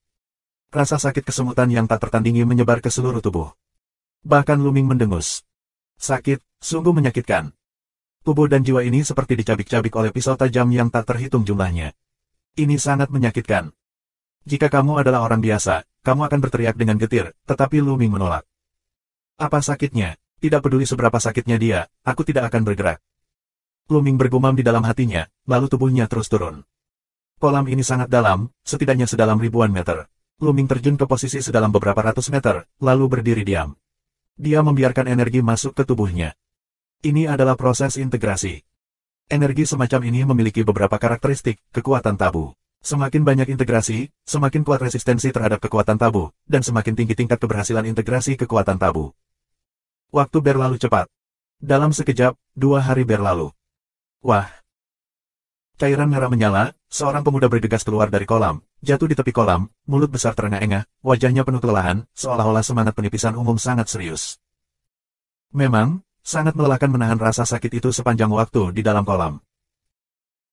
Rasa sakit kesemutan yang tak tertandingi menyebar ke seluruh tubuh. Bahkan Lu Ming mendengus. Sakit, sungguh menyakitkan. Tubuh dan jiwa ini seperti dicabik-cabik oleh pisau tajam yang tak terhitung jumlahnya. Ini sangat menyakitkan. Jika kamu adalah orang biasa, kamu akan berteriak dengan getir, tetapi Lu Ming menolak. Apa sakitnya? Tidak peduli seberapa sakitnya dia, aku tidak akan bergerak. Lu Ming bergumam di dalam hatinya, lalu tubuhnya terus turun. Kolam ini sangat dalam, setidaknya sedalam ribuan meter. Lu Ming terjun ke posisi sedalam beberapa ratus meter, lalu berdiri diam. Dia membiarkan energi masuk ke tubuhnya. Ini adalah proses integrasi. Energi semacam ini memiliki beberapa karakteristik, kekuatan tabu. Semakin banyak integrasi, semakin kuat resistensi terhadap kekuatan tabu, dan semakin tinggi tingkat keberhasilan integrasi kekuatan tabu. Waktu berlalu cepat. Dalam sekejap, 2 hari berlalu. Wah! Cairan merah menyala, seorang pemuda bergegas keluar dari kolam, jatuh di tepi kolam, mulut besar terengah-engah, wajahnya penuh kelelahan, seolah-olah semangat penipisan umum sangat serius. Memang, sangat melelahkan menahan rasa sakit itu sepanjang waktu di dalam kolam.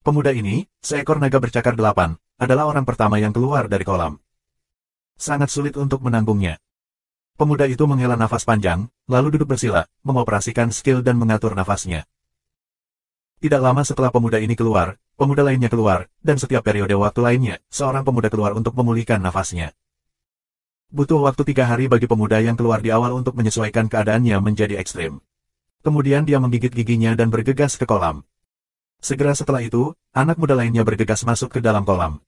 Pemuda ini, seekor naga bercakar 8, adalah orang pertama yang keluar dari kolam. Sangat sulit untuk menanggungnya. Pemuda itu menghela nafas panjang, lalu duduk bersila, mengoperasikan skill dan mengatur nafasnya. Tidak lama setelah pemuda ini keluar, pemuda lainnya keluar, dan setiap periode waktu lainnya, seorang pemuda keluar untuk memulihkan nafasnya. Butuh waktu 3 hari bagi pemuda yang keluar di awal untuk menyesuaikan keadaannya menjadi ekstrim. Kemudian dia menggigit giginya dan bergegas ke kolam. Segera setelah itu, anak muda lainnya bergegas masuk ke dalam kolam.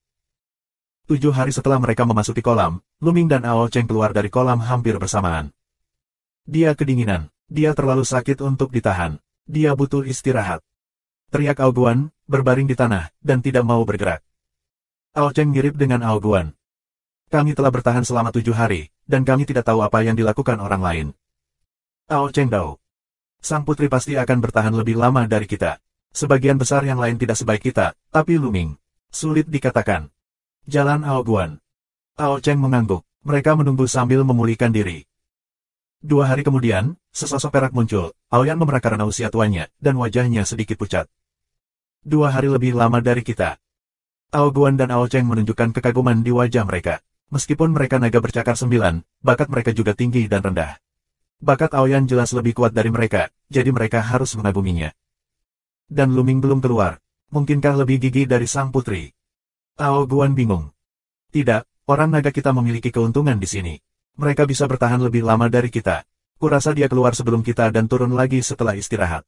7 hari setelah mereka memasuki kolam, Luming dan Ao Cheng keluar dari kolam hampir bersamaan. Dia kedinginan. Dia terlalu sakit untuk ditahan. Dia butuh istirahat. Teriak Ao Guan, berbaring di tanah, dan tidak mau bergerak. Ao Cheng mirip dengan Ao Guan. Kami telah bertahan selama 7 hari, dan kami tidak tahu apa yang dilakukan orang lain. Ao Cheng tahu. Sang putri pasti akan bertahan lebih lama dari kita. Sebagian besar yang lain tidak sebaik kita, tapi Luming. Sulit dikatakan. Jalan Ao Guan. Ao Cheng mengangguk. Mereka menunggu sambil memulihkan diri. 2 hari kemudian, sesosok perak muncul. Aoyan memerah karena usia tuanya, dan wajahnya sedikit pucat. 2 hari lebih lama dari kita. Ao Guan dan Ao Cheng menunjukkan kekaguman di wajah mereka. Meskipun mereka naga bercakar 9, bakat mereka juga tinggi dan rendah. Bakat Aoyan jelas lebih kuat dari mereka, jadi mereka harus mengaguminya. Dan Luming belum keluar. Mungkinkah lebih gigih dari sang putri? Ao Guan bingung. Tidak, orang naga kita memiliki keuntungan di sini. Mereka bisa bertahan lebih lama dari kita. Kurasa dia keluar sebelum kita dan turun lagi setelah istirahat.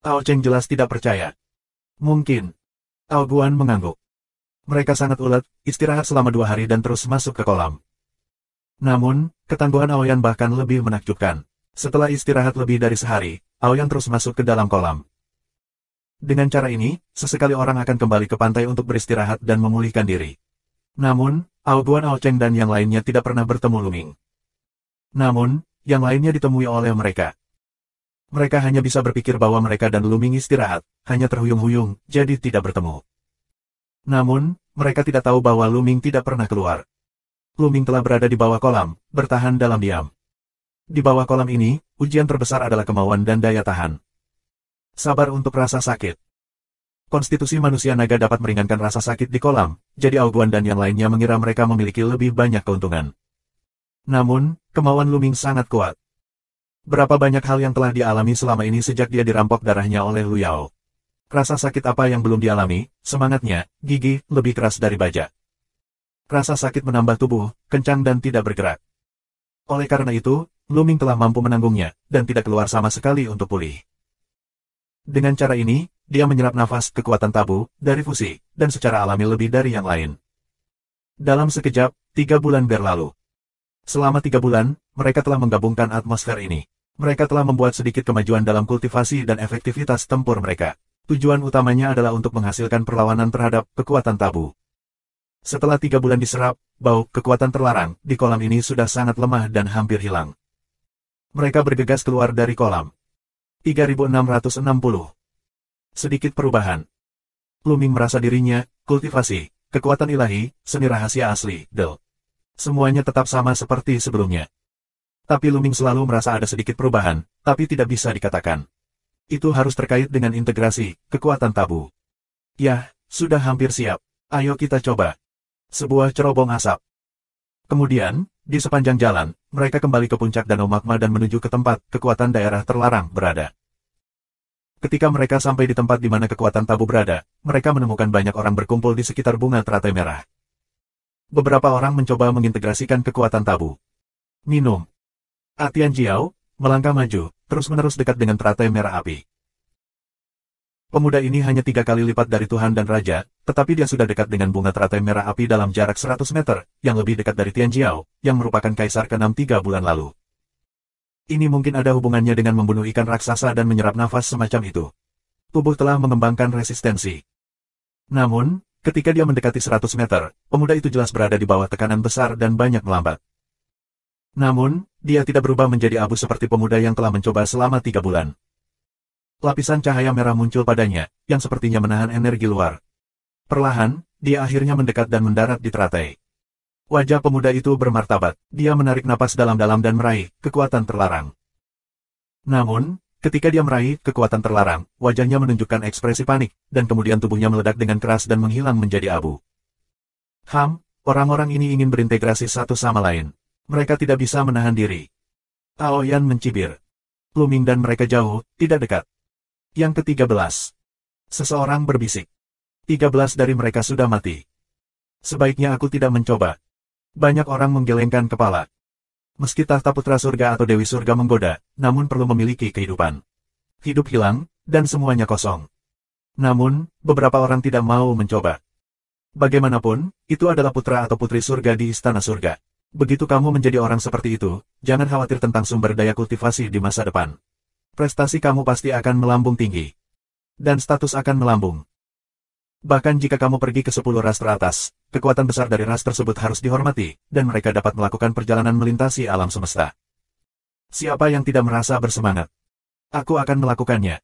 Ao Cheng jelas tidak percaya. Mungkin. Ao Guan mengangguk. Mereka sangat ulet, istirahat selama 2 hari dan terus masuk ke kolam. Namun, ketangguhan Aoyan bahkan lebih menakjubkan. Setelah istirahat lebih dari sehari, Aoyan terus masuk ke dalam kolam. Dengan cara ini, sesekali orang akan kembali ke pantai untuk beristirahat dan memulihkan diri. Namun, Ao Guan, Ao Cheng dan yang lainnya tidak pernah bertemu Luming. Namun, yang lainnya ditemui oleh mereka. Mereka hanya bisa berpikir bahwa mereka dan Luming istirahat, hanya terhuyung-huyung, jadi tidak bertemu. Namun, mereka tidak tahu bahwa Luming tidak pernah keluar. Luming telah berada di bawah kolam, bertahan dalam diam. Di bawah kolam ini, ujian terbesar adalah kemauan dan daya tahan. Sabar untuk rasa sakit. Konstitusi manusia naga dapat meringankan rasa sakit di kolam, jadi Ao Guan dan yang lainnya mengira mereka memiliki lebih banyak keuntungan. Namun, kemauan Luming sangat kuat. Berapa banyak hal yang telah dialami selama ini sejak dia dirampok darahnya oleh Lu Yao. Rasa sakit apa yang belum dialami, semangatnya, gigih, lebih keras dari baja. Rasa sakit menambah tubuh, kencang dan tidak bergerak. Oleh karena itu, Luming telah mampu menanggungnya, dan tidak keluar sama sekali untuk pulih. Dengan cara ini, dia menyerap nafas kekuatan tabu, dari fusi, dan secara alami lebih dari yang lain. Dalam sekejap, 3 bulan berlalu. Selama 3 bulan, mereka telah menggabungkan atmosfer ini. Mereka telah membuat sedikit kemajuan dalam kultivasi dan efektivitas tempur mereka. Tujuan utamanya adalah untuk menghasilkan perlawanan terhadap kekuatan tabu. Setelah 3 bulan diserap, bau kekuatan terlarang di kolam ini sudah sangat lemah dan hampir hilang. Mereka bergegas keluar dari kolam. 3660. Sedikit perubahan. Luming merasa dirinya, kultivasi, kekuatan ilahi, seni rahasia asli, Del. Semuanya tetap sama seperti sebelumnya. Tapi Luming selalu merasa ada sedikit perubahan, tapi tidak bisa dikatakan. Itu harus terkait dengan integrasi, kekuatan tabu. Yah, sudah hampir siap. Ayo kita coba. Sebuah cerobong asap. Kemudian, di sepanjang jalan, mereka kembali ke puncak Danau Magma dan menuju ke tempat kekuatan daerah terlarang berada. Ketika mereka sampai di tempat di mana kekuatan tabu berada, mereka menemukan banyak orang berkumpul di sekitar bunga teratai merah. Beberapa orang mencoba mengintegrasikan kekuatan tabu. Minum. Atian Jiao melangkah maju, terus-menerus dekat dengan teratai merah api. Pemuda ini hanya 3 kali lipat dari Tuhan dan Raja, tetapi dia sudah dekat dengan bunga teratai merah api dalam jarak 100 meter, yang lebih dekat dari Tian Jiao, yang merupakan kaisar ke-6 3 bulan lalu. Ini mungkin ada hubungannya dengan membunuh ikan raksasa dan menyerap nafas semacam itu. Tubuh telah mengembangkan resistensi. Namun, ketika dia mendekati 100 meter, pemuda itu jelas berada di bawah tekanan besar dan banyak melambat. Namun, dia tidak berubah menjadi abu seperti pemuda yang telah mencoba selama 3 bulan. Lapisan cahaya merah muncul padanya, yang sepertinya menahan energi luar. Perlahan, dia akhirnya mendekat dan mendarat di teratai. Wajah pemuda itu bermartabat, dia menarik napas dalam-dalam dan meraih kekuatan terlarang. Namun, Ketika dia meraih kekuatan terlarang, wajahnya menunjukkan ekspresi panik, dan kemudian tubuhnya meledak dengan keras dan menghilang menjadi abu. Orang-orang ini ingin berintegrasi satu sama lain. Mereka tidak bisa menahan diri. Aoyan mencibir. Luming dan mereka jauh, tidak dekat. Yang ke-13. Seseorang berbisik. 13 dari mereka sudah mati. Sebaiknya aku tidak mencoba. Banyak orang menggelengkan kepala. Meski tahta putra surga atau dewi surga menggoda, namun perlu memiliki kehidupan. Hidup hilang, dan semuanya kosong. Namun, beberapa orang tidak mau mencoba. Bagaimanapun, itu adalah putra atau putri surga di istana surga. Begitu kamu menjadi orang seperti itu, jangan khawatir tentang sumber daya kultivasi di masa depan. Prestasi kamu pasti akan melambung tinggi. Dan status akan melambung. Bahkan jika kamu pergi ke 10 ras teratas, kekuatan besar dari ras tersebut harus dihormati, dan mereka dapat melakukan perjalanan melintasi alam semesta. Siapa yang tidak merasa bersemangat? Aku akan melakukannya.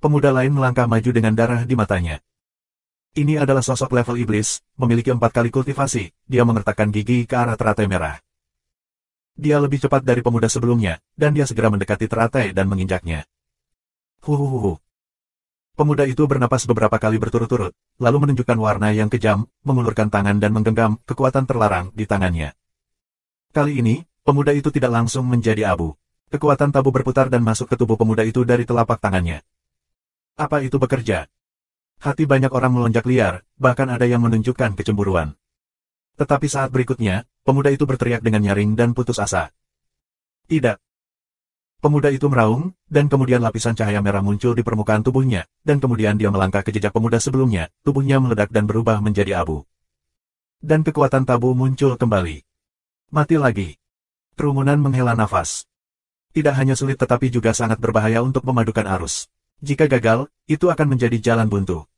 Pemuda lain melangkah maju dengan darah di matanya. Ini adalah sosok level iblis, memiliki 4 kali kultivasi, dia mengertakkan gigi ke arah teratai merah. Dia lebih cepat dari pemuda sebelumnya, dan dia segera mendekati teratai dan menginjaknya. Huhuhuhu. Pemuda itu bernapas beberapa kali berturut-turut, lalu menunjukkan warna yang kejam, mengulurkan tangan dan menggenggam kekuatan terlarang di tangannya. Kali ini, pemuda itu tidak langsung menjadi abu. Kekuatan tabu berputar dan masuk ke tubuh pemuda itu dari telapak tangannya. Apa itu bekerja? Hati banyak orang melonjak liar, bahkan ada yang menunjukkan kecemburuan. Tetapi saat berikutnya, pemuda itu berteriak dengan nyaring dan putus asa. Tidak. Pemuda itu meraung, dan kemudian lapisan cahaya merah muncul di permukaan tubuhnya, dan kemudian dia melangkah ke jejak pemuda sebelumnya, tubuhnya meledak dan berubah menjadi abu. Dan kekuatan tabu muncul kembali. Mati lagi. Kerumunan menghela nafas. Tidak hanya sulit tetapi juga sangat berbahaya untuk memadukan arus. Jika gagal, itu akan menjadi jalan buntu.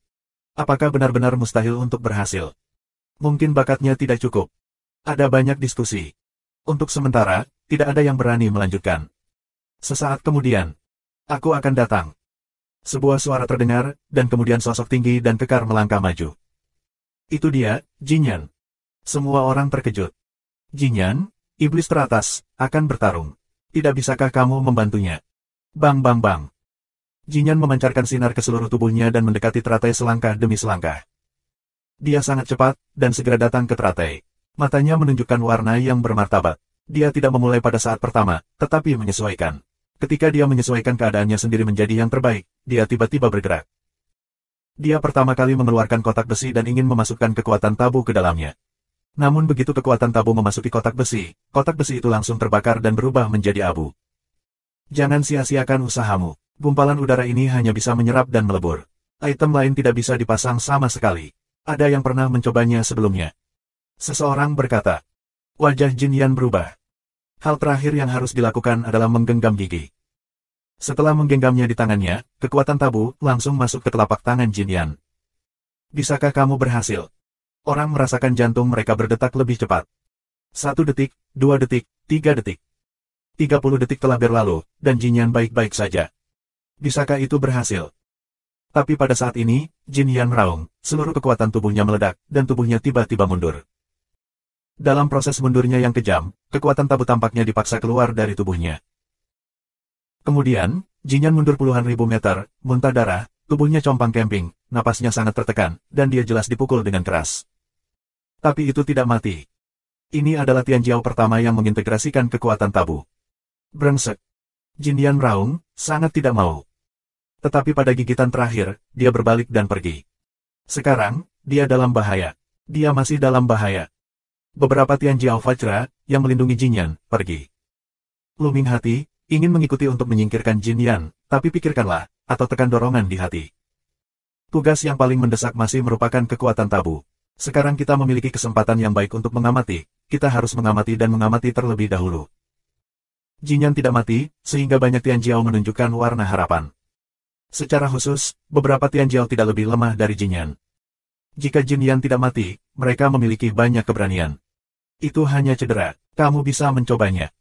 Apakah benar-benar mustahil untuk berhasil? Mungkin bakatnya tidak cukup. Ada banyak diskusi. Untuk sementara, tidak ada yang berani melanjutkan. Sesaat kemudian, aku akan datang. Sebuah suara terdengar, dan kemudian sosok tinggi dan kekar melangkah maju. Itu dia, Jinyan. Semua orang terkejut. Jinyan, iblis teratas, akan bertarung. Tidak bisakah kamu membantunya? Bang bang bang. Jinyan memancarkan sinar ke seluruh tubuhnya dan mendekati teratai selangkah demi selangkah. Dia sangat cepat, dan segera datang ke teratai. Matanya menunjukkan warna yang bermartabat. Dia tidak memulai pada saat pertama, tetapi menyesuaikan. Ketika dia menyesuaikan keadaannya sendiri menjadi yang terbaik, dia tiba-tiba bergerak. Dia pertama kali mengeluarkan kotak besi dan ingin memasukkan kekuatan tabu ke dalamnya. Namun begitu kekuatan tabu memasuki kotak besi itu langsung terbakar dan berubah menjadi abu. Jangan sia-siakan usahamu. Gumpalan udara ini hanya bisa menyerap dan melebur. Item lain tidak bisa dipasang sama sekali. Ada yang pernah mencobanya sebelumnya. Seseorang berkata. Wajah Jinyan berubah. Hal terakhir yang harus dilakukan adalah menggenggam gigi. Setelah menggenggamnya di tangannya, kekuatan tabu langsung masuk ke telapak tangan Jinyan. Bisakah kamu berhasil? Orang merasakan jantung mereka berdetak lebih cepat. 1 detik, 2 detik, 3 detik. 30 detik telah berlalu, dan Jinyan baik-baik saja. Bisakah itu berhasil? Tapi pada saat ini, Jinyan meraung, seluruh kekuatan tubuhnya meledak, dan tubuhnya tiba-tiba mundur. Dalam proses mundurnya yang kejam, kekuatan tabu tampaknya dipaksa keluar dari tubuhnya. Kemudian, Jinyan mundur puluhan ribu meter, muntah darah, tubuhnya compang-camping, napasnya sangat tertekan, dan dia jelas dipukul dengan keras. Tapi itu tidak mati. Ini adalah Tianjiao pertama yang mengintegrasikan kekuatan tabu. Brengsek. Jinyan meraung, sangat tidak mau. Tetapi pada gigitan terakhir, dia berbalik dan pergi. Sekarang, dia dalam bahaya. Dia masih dalam bahaya. Beberapa Tianjiao Vajra, yang melindungi Jinyan, pergi. Luming hati, ingin mengikuti untuk menyingkirkan Jinyan, tapi pikirkanlah, atau tekan dorongan di hati. Tugas yang paling mendesak masih merupakan kekuatan tabu. Sekarang kita memiliki kesempatan yang baik untuk mengamati, kita harus mengamati dan mengamati terlebih dahulu. Jinyan tidak mati, sehingga banyak Tianjiao menunjukkan warna harapan. Secara khusus, beberapa Tianjiao tidak lebih lemah dari Jinyan. Jika Jinyan tidak mati, mereka memiliki banyak keberanian. Itu hanya cedera, kamu bisa mencobanya.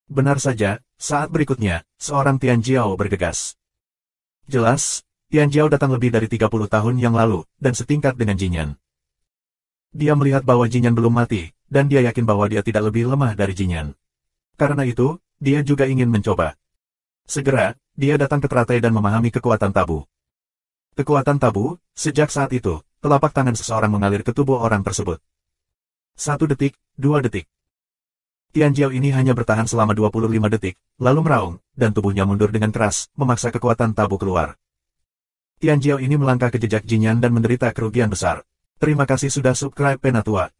Benar saja, saat berikutnya, seorang Tianjiao bergegas. Jelas, Tianjiao datang lebih dari 30 tahun yang lalu, dan setingkat dengan Jinyan. Dia melihat bahwa Jinyan belum mati, dan dia yakin bahwa dia tidak lebih lemah dari Jinyan. Karena itu, dia juga ingin mencoba. Segera, dia datang ke teratai dan memahami kekuatan tabu. Kekuatan tabu, sejak saat itu, telapak tangan seseorang mengalir ke tubuh orang tersebut. 1 detik, 2 detik. Tian Jiao ini hanya bertahan selama 25 detik, lalu meraung, dan tubuhnya mundur dengan keras, memaksa kekuatan tabu keluar. Tian Jiao ini melangkah ke jejak Jinyan dan menderita kerugian besar. Terima kasih sudah subscribe Penatua.